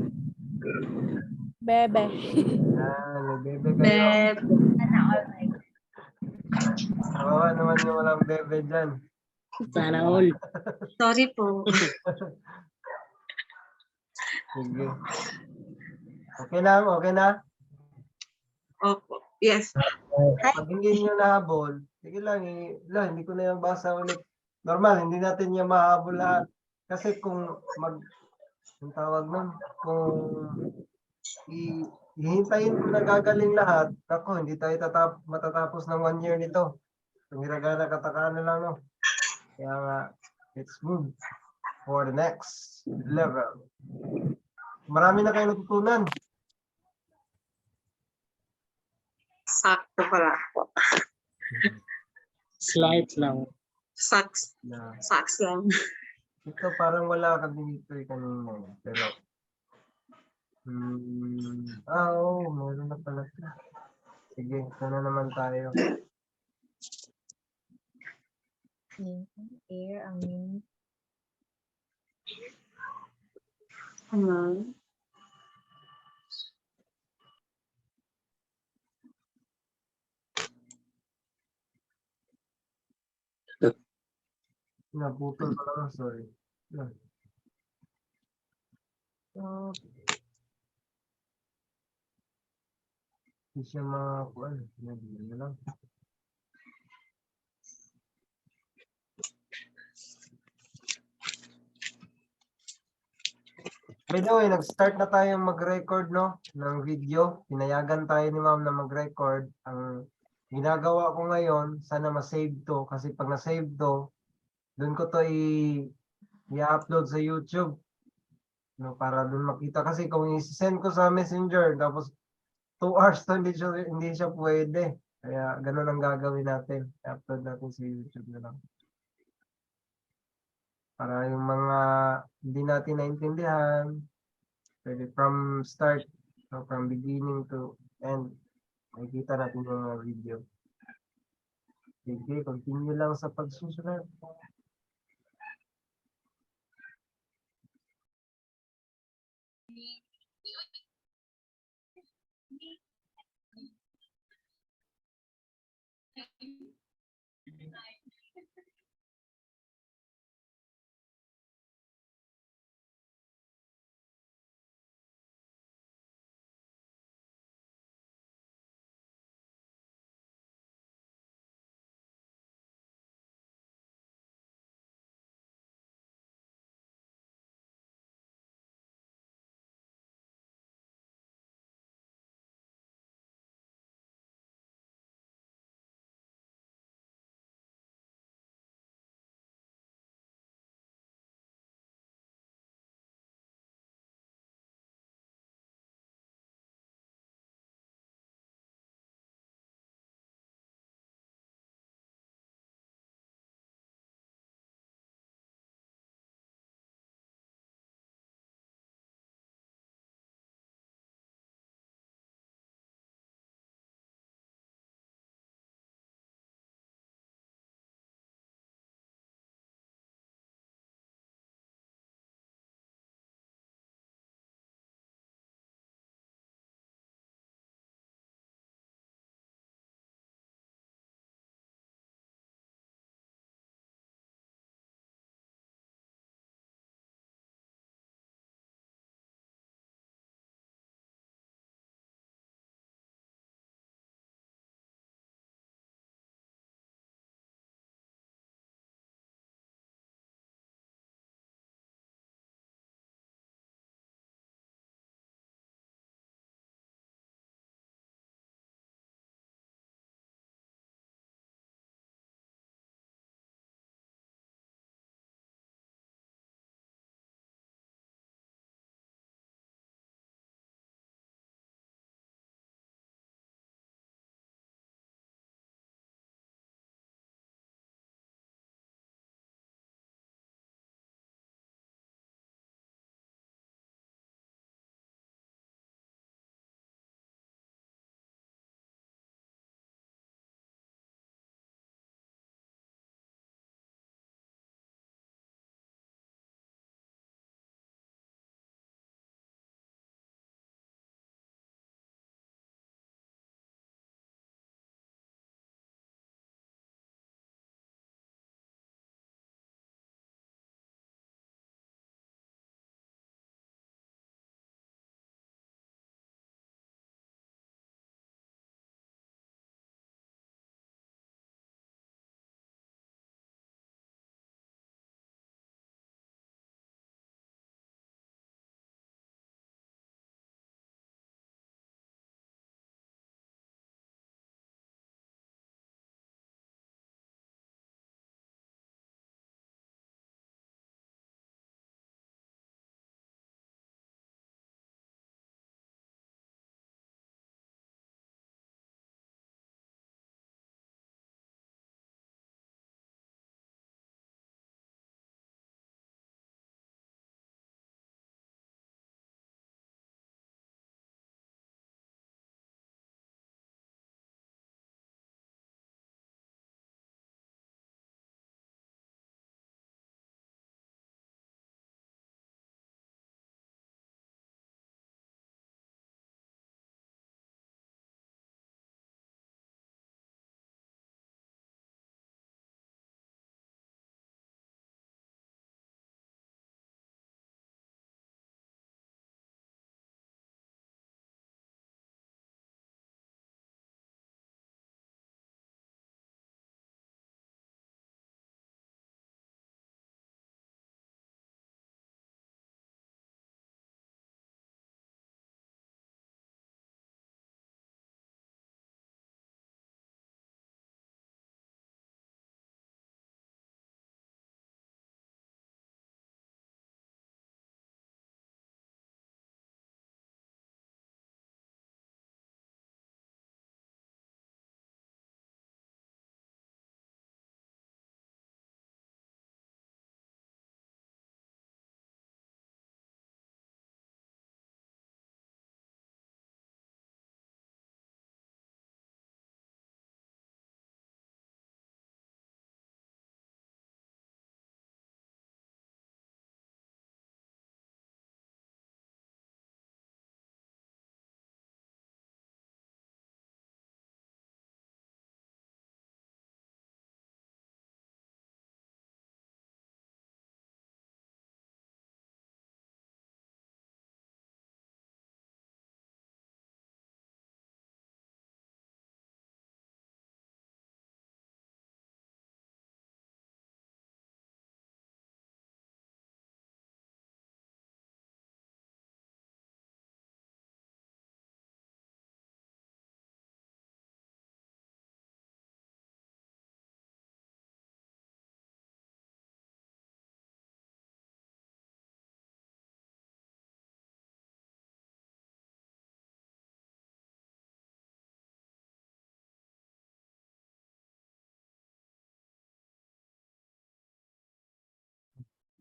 Bebe. Yan, may bebe kayo. Be. Kawawa naman yung walang bebe dyan. Sana all. Sorry po. Sige. Okay na, okay na? Opo. Yes. Pag hindi nyo nahabol, sige lang, hindi ko na yung basa ulit. Normal, hindi natin yung mahabol lahat. Kasi kung yung tawag nun, kung hihintayin ko na gagaling lahat, ako, hindi tayo matatapos ng 1 year nito. Kung hiragana, katakana lang, no? Kaya nga, let's move for the next level. Marami na kayo natutunan. Sakto pala po. Slight lang. Saks. Na, Saks lang. ito parang wala ka dito kanina. Pero, oo, meron na pala. Sige, ito na naman tayo. Air ang meaning. Ano? Naputol ko lang, sorry. Yan. Hindi siya makakuha. Yan na lang. By the way, nag-start na tayong mag-record, no? Ng video. Pinayagan tayo ni ma'am na mag-record. Ang ginagawa ko ngayon, sana ma-save to. Kasi pag na-save to, doon ko to i-upload sa YouTube. No, para doon makita. Kasi kung i-send ko sa Messenger, tapos 2 hours to, hindi siya pwede. Kaya ganun ang gagawin natin. I-upload natin sa YouTube na lang. Para yung mga hindi natin naintindihan, pwede from start, so from beginning to end, makikita natin yung mga video. Sige, continue lang sa pagsusunod.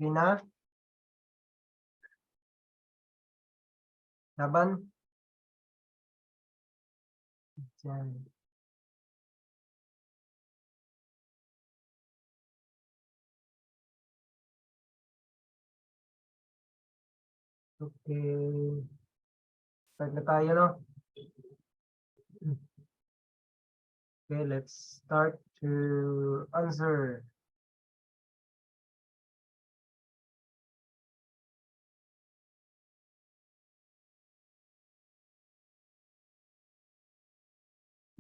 Pina? Laban? Diyan. Okay. Start na tayo, no? Okay, let's start to answer.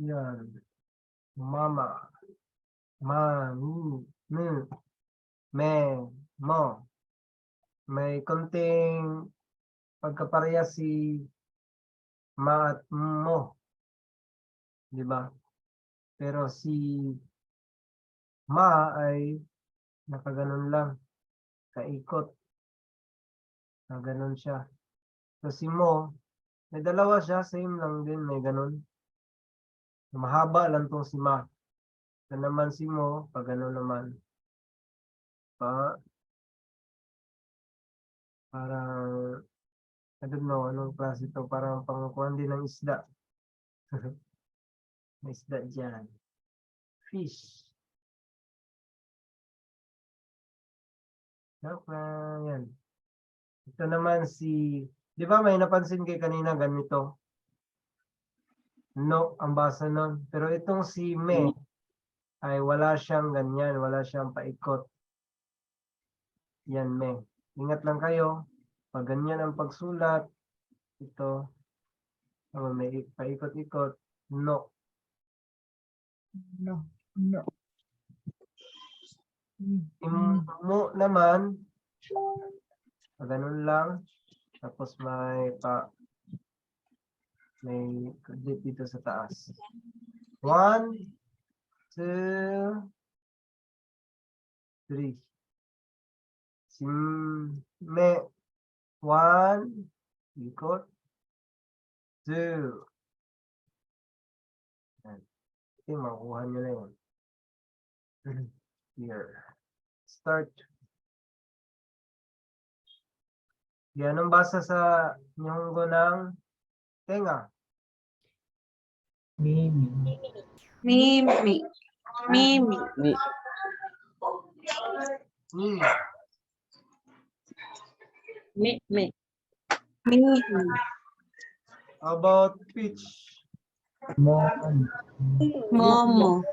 Yan. Mama. Ma, mi, me, mo. May konting pagkapareha si ma at mo. Di ba? Pero si ma ay nakaganon lang. Kaikot. Na ganon siya. So si mo, may dalawa siya, same lang din, may ganon. Mahaba lang tong si ma. Ito naman si mo, pag ganon naman. Parang, I don't know, anong klase ito. Parang pangukuhan din ng isda. May isda dyan. Fish. Yan. Ito naman si, di ba may napansin kay kanina ganito? No, ang basa nun. Pero itong si me, ay wala siyang ganyan, wala siyang paikot. Yan me. Ingat lang kayo. Pag ganyan ang pagsulat, ito, may paikot-ikot, no. No. No. Mo naman, ganun lang. Tapos may kredit dito sa taas. 1, 2, 3. Si me, 1, ikot, 2. Okay, makuha nyo na yun. Here. Start. Yan ang basa sa nyunggo ng tenga. Mimi. Mimi. Ni. Ni. Me. Mimi. How about peach? Momo. Ano yun? Momo.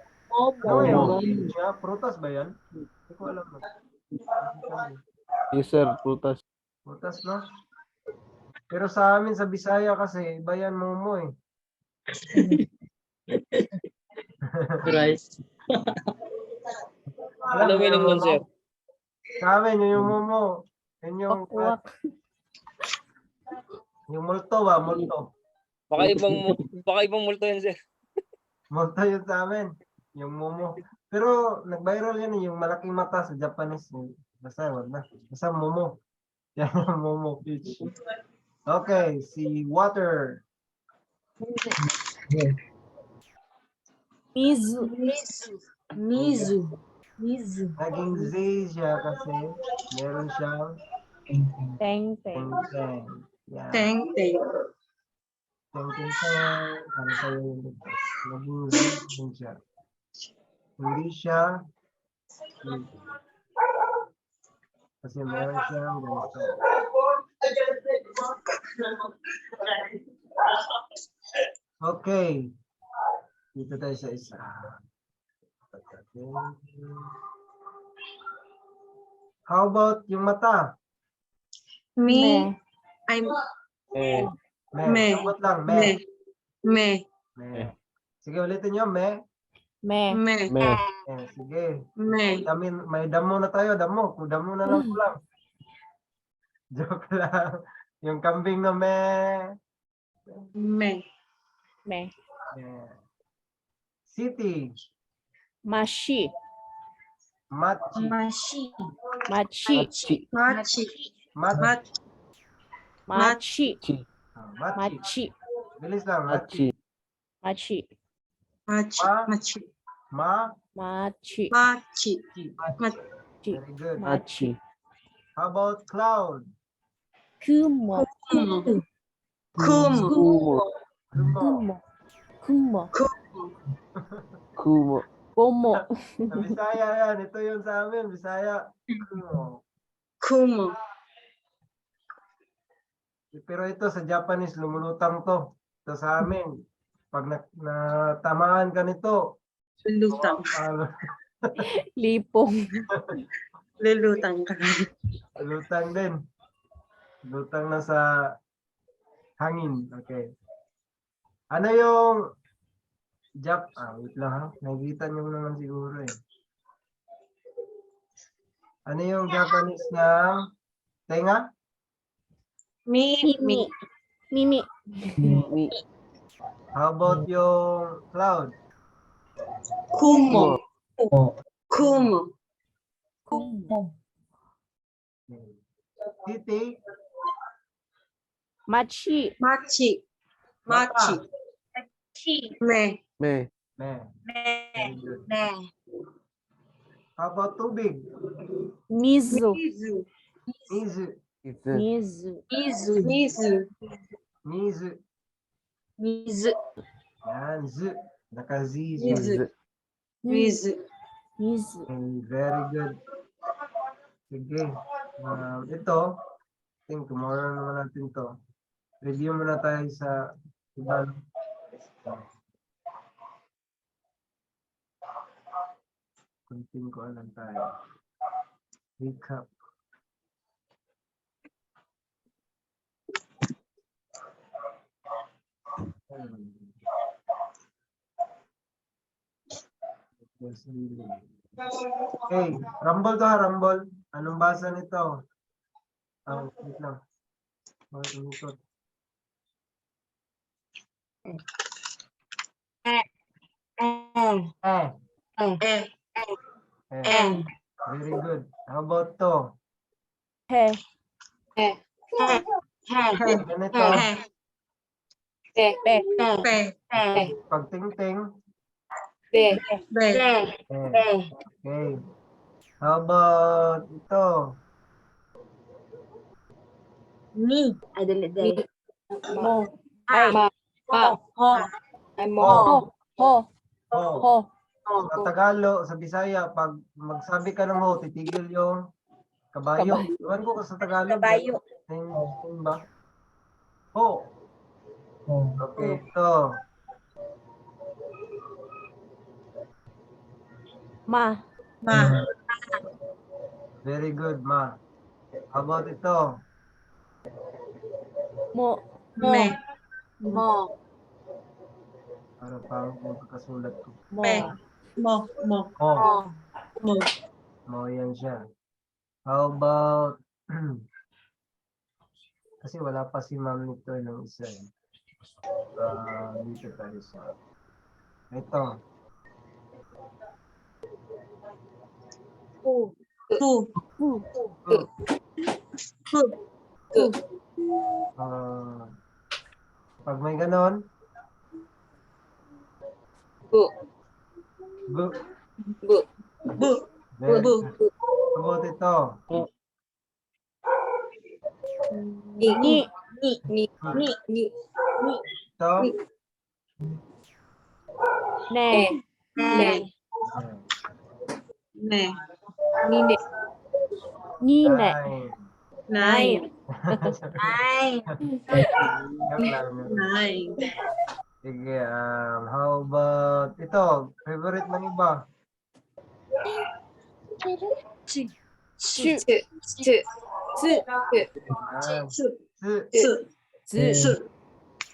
Peach, ha? Prutas ba yan? Hindi ko alam. Yes, sir. Prutas. Prutas, no? Pero sa amin, sa Bisaya kasi, iba yan momo eh. Rice. Ano meaning nun, sir? Sa amin, yun yung momo. Yun yung, Wakwak. yung multo ba? Multo. Baka ibang multo yan, sir. Multo yun sa amin. Yung momo. Pero nag-viral yan yung malaking mata sa Japanese. Basta, wag na. Basta momo. Yan yung momo peach. Okay, si water. Mizu. Mizu. Naging Z siya kasi meron siyang Teng. teng-teng. Yan. Teng teng. Teng-teng-teng. Ano sa'yo yung dito? Naging Z din siya. Hindi siya kasi meron siyang ganito. Okay. Dito tayo sa isa. How about yung mata? Me. I'm Me. Sagot lang, me. Me. Me. Sige, ulitin nyo, me. Me. Me. Sige. Me. May damo na tayo, damo. Damo na lang ko lang. Joke lang. Yung kambing na me. Me. Me. City. Mashi. Machi. Mashi. Machi. Machi. Machi. Machi. Machi. Machi. Bilis lang. Machi. Machi. Machi. Machi. Ma. Machi. Machi. Very good. Machi. How about cloud? Kumo. Kumo. Kumo. Kumo. Kumo. Kumo. Kumo. Sa Bisaya yan. Ito yung sa amin. Bisaya. Kumo. Kumo. Pero ito sa Japanese, lumulutang to. Ito sa amin. Pag natamaan ka nito, Lulutang. Lipong. Lulutang ka. lutang din. Lutang na sa hangin. Okay. Ano yung wait lang ha. Nakikita niyo naman siguro eh. Ano yung Japanese ng tenga? Mimi. Mimi. Mi. How about yung cloud? Kumo. Kumo. Kumo. City? Machi. Machi. Machi. Me. Me. Me. Very good. How about tubig? Mizu. Mizu. Mizu. Ito. Mizu. Mizu. Mizu. Mizu. Mizu. Yan, z. Naka-z. Mizu. Mizu. Mizu. Okay, very good. Sige. Ito, I think tomorrow naman natin to. Review muna tayo sa iba. Kunting ko lang tayo. Recap. Okay, rumble to ha, rumble. Anong basa nito? Wait lang. Bakit umikot? Eh. Eh. Eh. Very good. How about to? He. Ganito. Pe. Pe. Pag ting-ting. Be. Eh. Okay. How about ito? Ni. Mo. Ay. Ho. Ho. Ho. Ho. Ho. Ho. Sa Tagalog, sa Bisaya, pag magsabi ka ng ho, titigil yung kabayo. Kabayo. Iwan ko sa Tagalog. Kabayo. Yung ba? Ho. Okay, ito. Ma. Ma. Very good, ma. How about ito? Mo. Me. Mo. Para parang magkakasulat ko. Mo. Pe. Mo. Mo. Ho. Mo. Mo yan siya. How about kasi wala pa si ma'am nito ng isa. Dito tayo sa ito. Pu. Pu. Pu. Pu. Pag may ganon, Bu. bu. Bu. Bu. Very Bu. good. How about ito? Ni. Ni. Ni. Ni. Ito? Ne. Ne. Ne. Nine. Nine. Nine. Nine. Joke lang. Nine. Sige, how about ito? Favorite ng iba? Chu. Chu. Chu. Tzu. Ah, Chu. tzu. Chu. Tzu. Chu.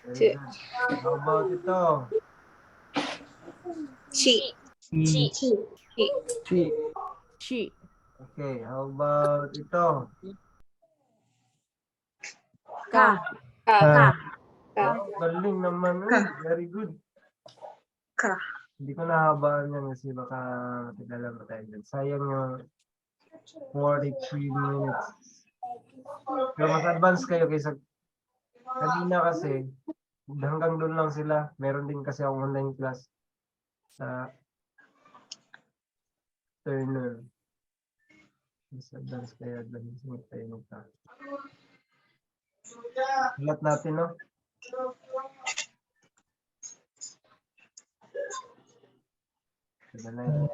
Very good. How about ito? Chi. Chi. Chi. Chi. Okay, how about ito? Ka. Galing naman. Ka. Very good. Ka. Hindi ko nahabaan yan kasi baka matagalan pa tayo dyan. Sayang yung 43 minutes. Pero mas advance kayo kaysa kanina kasi hanggang doon lang sila. Meron din kasi akong online class sa afternoon. Mas advance kaya dahil sunod tayo magka. Ulat natin, no? Kadalay.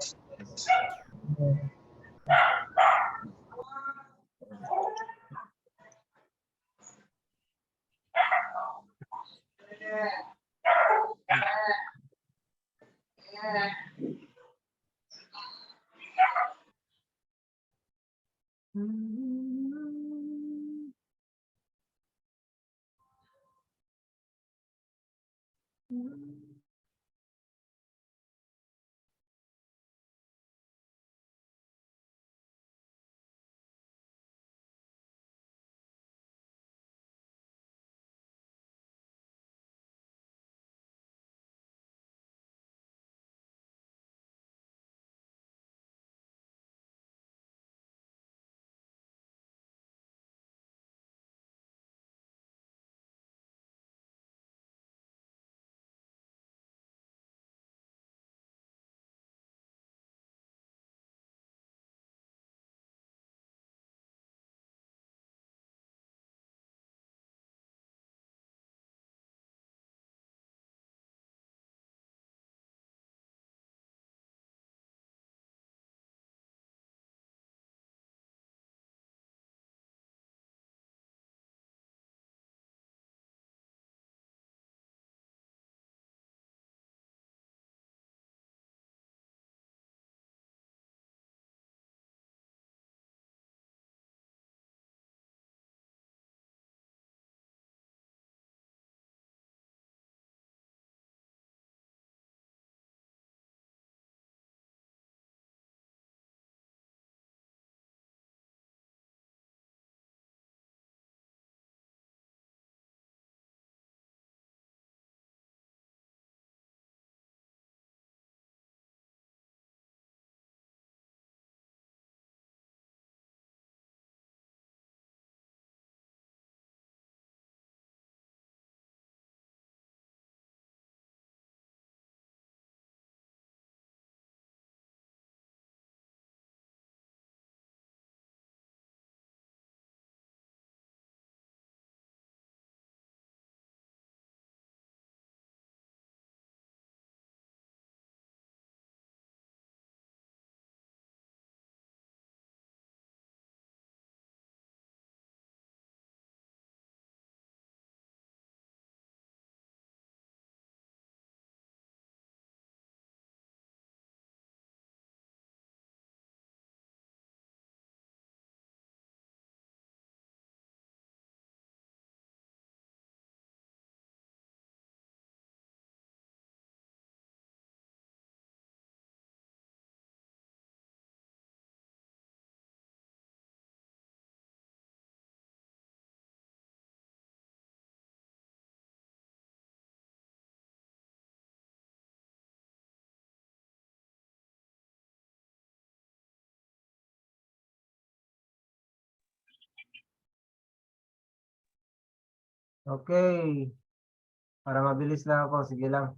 Okay. Para mabilis lang ako. Sige lang.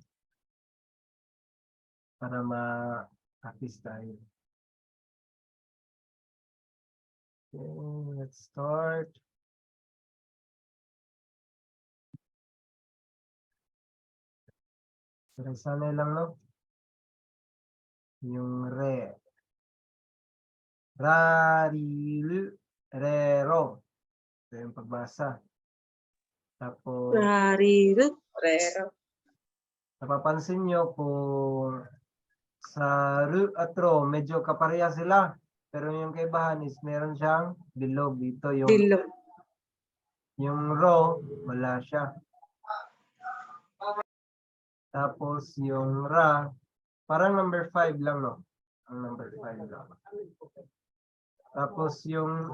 Para ma-practice tayo. Okay, let's start. Sanay lang, no? Yung re. Raril. Rero. Ito yung pagbasa. Tapos, Rarirut. Rero. napapansin nyo kung sa ru at ro, medyo kapareha sila. Pero yung kaibahan is meron siyang bilog dito. Dilog. Yung ro, wala siya. Tapos yung ra, parang number 5 lang, no? Ang number 5 lang. Tapos yung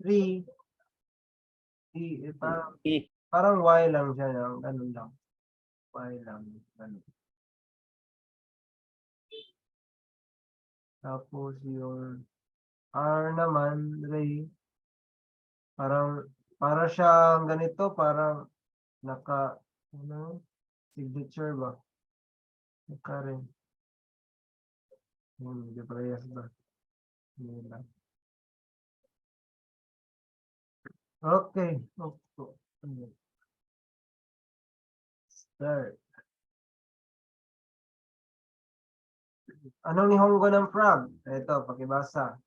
3, parang Y lang siya. Ganun lang. Y lang. Ganun. Tapos yung R naman, Ray, para siyang ganito, parang signature ba? Naka rin. Hindi parehas ba? Yun lang. Okay. Start. Anong nihongo ng frog? Ito, pakibasa.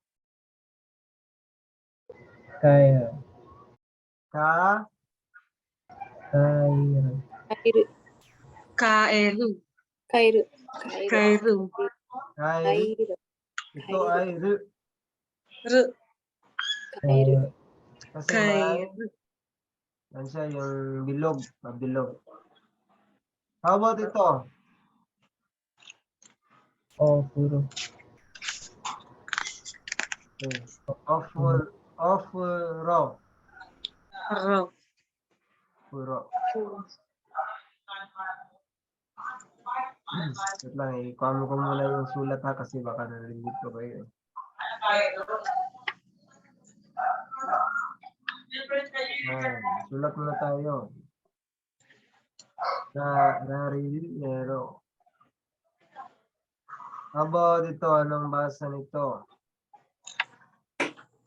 Kaya. Ka, Kaya. Kairu. Kaeru. Kairu. Kairu. kairi. Ito ay ru. Ru. Kaya. Kasi may, Kairu. yan siya yung bilog. Mabilog. How about ito? Ofuro. Okay. Ofuro. Ro. Puro. Wait lang, ikuha ko muna yung sulat ha kasi baka narinig ko kayo. Sulat muna tayo. Rarilero. How about ito? Anong basa nito?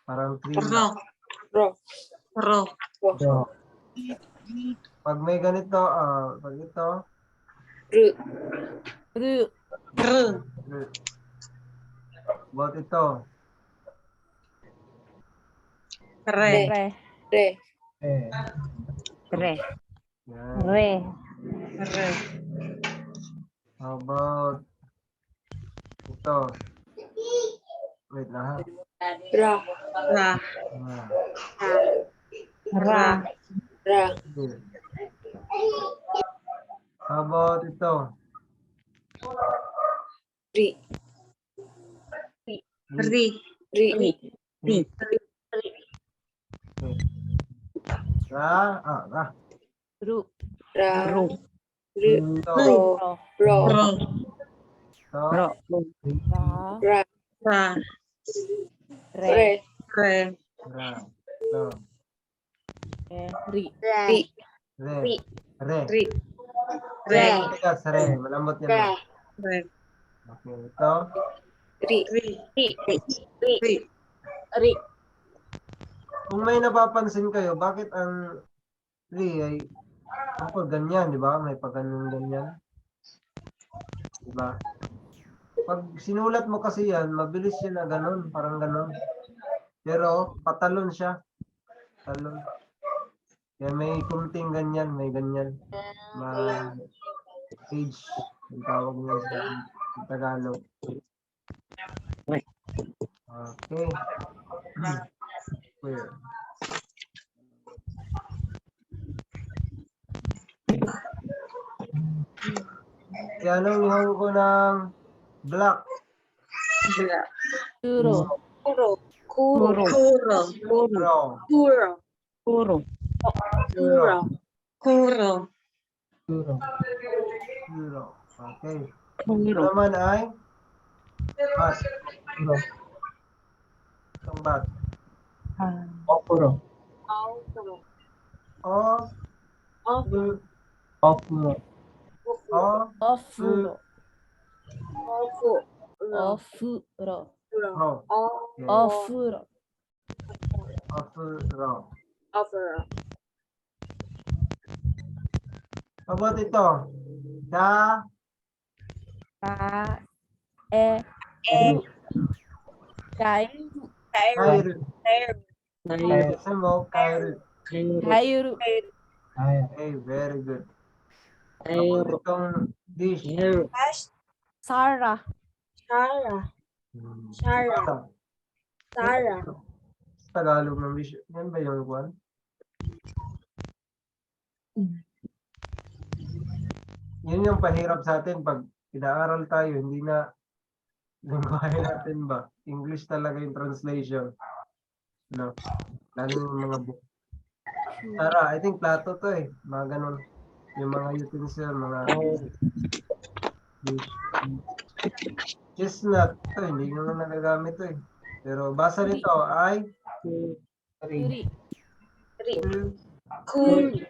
Parang Ro. trina. Ro. Ro. Ro. Pag may ganito, pag ito, Ru. Ru. Ru. about ito, Re. Re. Re. Eh. Re. yan. Re. Re. How about ito? Wait lang ha. Ra. Ra. Ah, Ra. Ra. okay. How about ito? Ri. Ri. Ri. Okay. Ra. Ru. Ra. Ru. Ito. Ro. Ro. Ro. Ito. Ra. Ra. Ra. Re. Re. Ra. Ito. Ri. Re. Ri. Re. Ri. Re. Re. Matigas, re. Malambot yan. Re. Re. Okay. Ito. Ri. Ri. Ri. Ri. Ri. Kung may napapansin kayo, bakit ang re ay ako ganyan, di ba? May ganyan. Di ba? Pag sinulat mo kasi yan, mabilis siya na ganun, parang ganun. Pero patalon siya. Talon. Kaya may kunting ganyan, may ganyan. Page, yung tawag niya sa Tagalog. Okay. Clear. Kaya anong nihong ko ng black? Kuro. Kuro. Kuro. Kuro. Kuro. Kuro. Puro. Kuro. Kuro. Puro. Kuro. Okay. Puro. Ito naman ay bat. Puro. Itong bat. Ofuro. O. Ofuro. O. Ofuro. Ofuro. Ro. Ofuro. Ofuro. How about ito? Da. Ka. Kairu. Kairu. Kaya. Kasi mo, Kairu. Kairu. Kaya. Okay, very good. How about itong dish? Sara. Sara. Tagalog ng dish. Yan ba yung one? Yun yung pahirap sa atin pag pinaaral tayo, hindi na lingwahe natin ba? English talaga yung translation. No? Lalo yung mga book. Tara, I think plato to eh. Mga ganun. Yung mga utensil, mga chestnut. Ito, hindi nyo na nagagamit to eh. Pero basa nito ay Kuri. Kuri.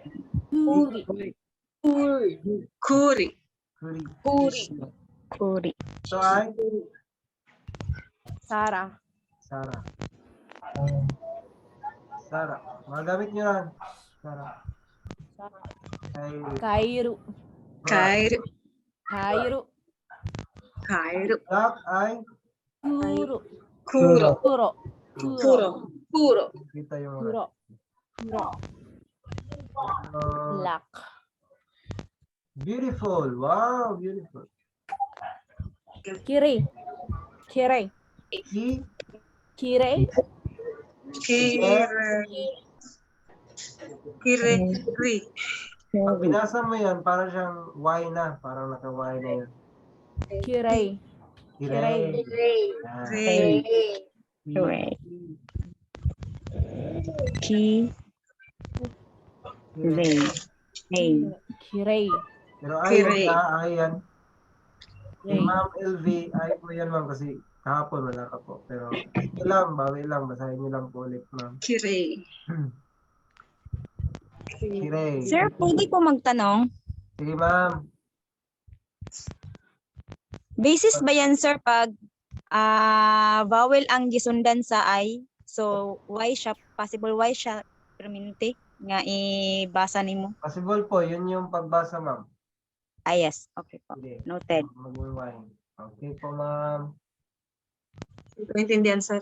Kuri. Kuri. kuri. Kuri. Ito ay Sara. Sarah. Saya. Sarah. Magamit nyo yan. Sarah. Kairu. Kairu. Kairu. Kairu. Black ay Kuro. Kuro. Kuro. Kuro. Kuro. kita yung Kuro. Kuro. Black. beautiful. Wow, beautiful. Kiri. Kiri. Ki, Kiri. Kire. Kire. Ri. pag binasa mo yan, parang siyang Y na. Parang naka-Y na yan. Kiri. Kirei. Yan. Ri. Correct. Ki. Kirei. Ray. Hey. Kiri. Pero Kirei. ay yan. Si Kiri. Ma'am LV, ay po yan ma'am kasi kahapon wala ka po. Pero ito lang, bawi lang. Basahin niyo lang po ulit ma'am. Kire. Kirei. Sir, pwede po magtanong? Sige ma'am. Basis ba yan, sir, pag vowel ang gisundan sa I? So, why siya, possible why siya permanente nga ibasa nimo? Possible po, yun yung pagbasa ma'am. Ah, yes. Okay po. Sige. Noted. Mag-rewind. Okay po ma'am. Naintindihan, sir.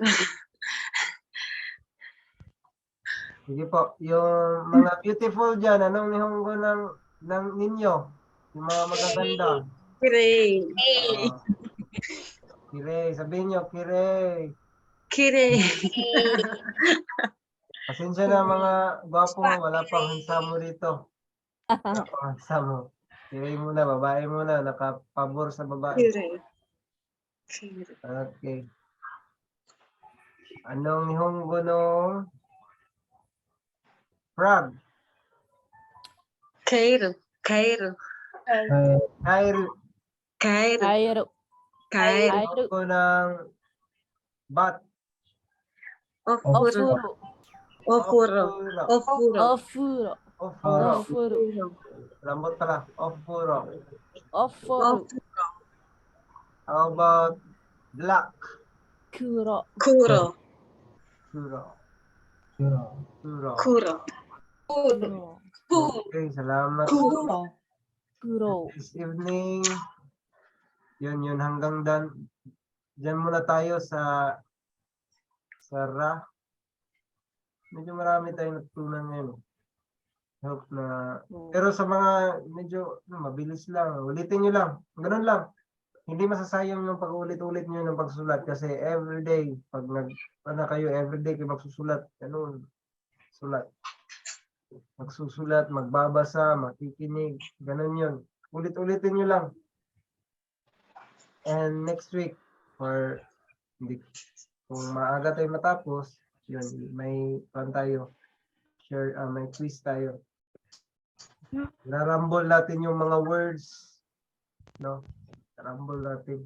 Sige po. Yung mga beautiful dyan, anong nihonggo ng ninyo? Yung mga magaganda. Kire. Kirei, sabihin nyo, Kirei. Kire. Pasensya na mga gwapo, wala pang hansamo rito. Wala pang hansamo. Kirei muna, babae muna, nakapabor sa babae. Kire. Kire. Okay. Anong nihonggo no? Frog. Kairu. Kairu. Saya. Kairu. Kairu. Kairu. Kairu. Kairu. Nihonggo ng bat. Ofuro. Ofuro. Ofuro. Ofuro. Ofuro. Ofuro. Ofuro. Lambot pala. Ofuro. Ofuro. How about black? Kuro. Kuro. Kuro. Kuro. Kuro. Kuro. Kuro. Okay, salamat. Kuro. Kuro. This evening, yun hanggang dyan muna tayo sa Ra. Medyo marami tayong natutunan ngayon. Hope na, pero sa mga medyo mabilis lang, ulitin nyo lang. Ganun lang. Hindi masasayang yung pag-ulit-ulit nyo ng pagsusulat kasi everyday, pag kayo, everyday kayo magsusulat, ganun, sulat. Magsusulat, magbabasa, makikinig, ganun yun. Ulit-ulitin nyo lang. And next week, or hindi, kung maaga tayo matapos, yun, may tayo, share, may quiz tayo. Narambol natin yung mga words, no? Narambol natin.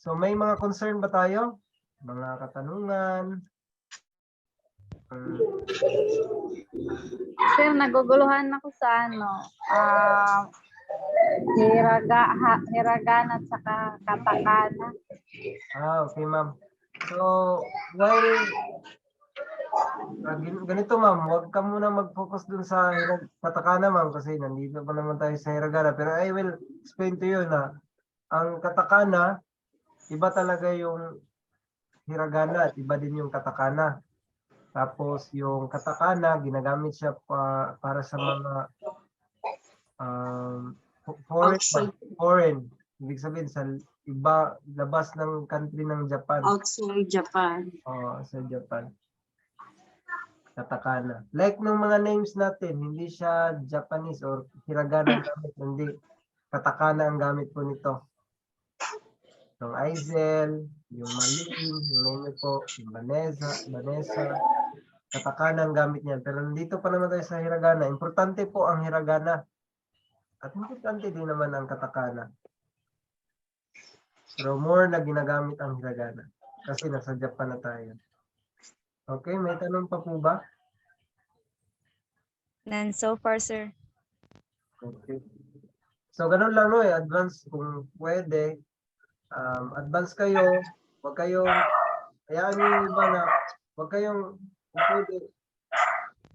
So, may mga concern ba tayo? Mga katanungan? Sir, naguguluhan ako sa hiragana at saka katakana. Okay, ma'am. So, while ganito, ma'am, huwag ka muna mag-focus dun sa katakana, ma'am, kasi nandito pa naman tayo sa hiragana. Pero I will explain to you na ang katakana, iba talaga yung hiragana at iba din yung katakana. Tapos yung katakana, ginagamit siya para sa mga foreign. Ibig sabihin sa iba, labas ng country ng Japan. Outside Japan. Sa Japan. Katakana. Like ng mga names natin, hindi siya Japanese or hiragana ang gamit, hindi. Katakana ang gamit po nito. Yung Aizel, yung Malin, yung name po, yung Vanessa, katakana ang gamit niyan. Pero nandito pa naman tayo sa hiragana. Importante po ang hiragana. At importante din naman ang katakana. Pero more na ginagamit ang hiragana. Kasi nasa Japan na tayo. Okay, may tanong pa po ba? None so far, sir. Okay. So, ganun lang no advance kung pwede. Advance kayo Huwag kayong, hayaan nyo yung iba na, huwag kayong,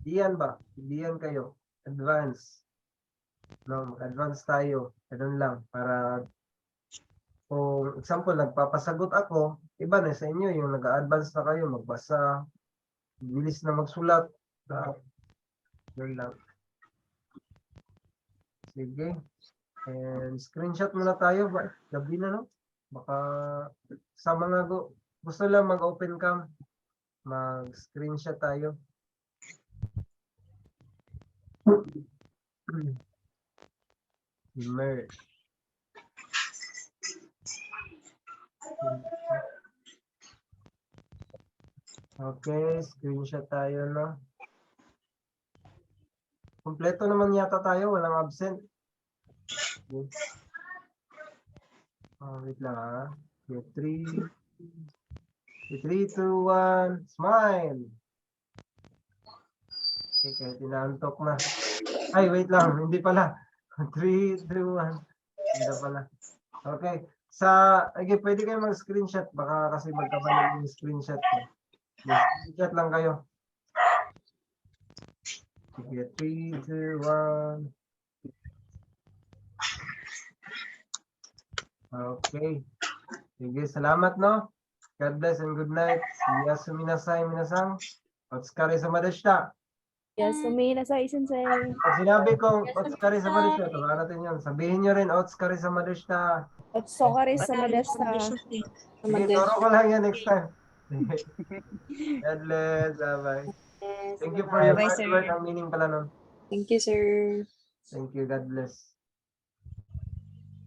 diyan ba? Diyan kayo. Advance. No, advance tayo. Ganun lang. Para, kung example, nagpapasagot ako, iba na sa inyo, yung nag-advance na kayo, magbasa, bilis na magsulat. Yun lang. Sige. And screenshot muna tayo. Gabi na, no? Baka sa mga gusto lang mag-open cam, mag-screenshot tayo. Merge. Okay, screenshot tayo, no? Kompleto naman yata tayo, walang absent. Okay. Wait lang ha. Okay, 3, 2, 1, smile! Okay, kahit inaantok na. Ay, wait lang, hindi pala. 3, 2, 1. Hindi pala. Okay. Okay, pwede kayo mag-screenshot. Baka kasi magkabalik yung screenshot ko. Screenshot lang kayo. Sige, 3, 2, 1. Okay. Sige, salamat, no? God bless and good night. Yasu minasai minasang. Otsukare sama deshita. Yasumi nasai sensei. Pag sinabi kong otsukare sama deshita, tawagan natin yun. Sabihin nyo rin, otsukare sama deshita. Otsukare sama deshita. Sige, turo ko lang yan next time. God bless. Bye-bye. Thank you for your Bye, hard sir. work. Ang meaning pala nun. Thank you, sir. Thank you. God bless.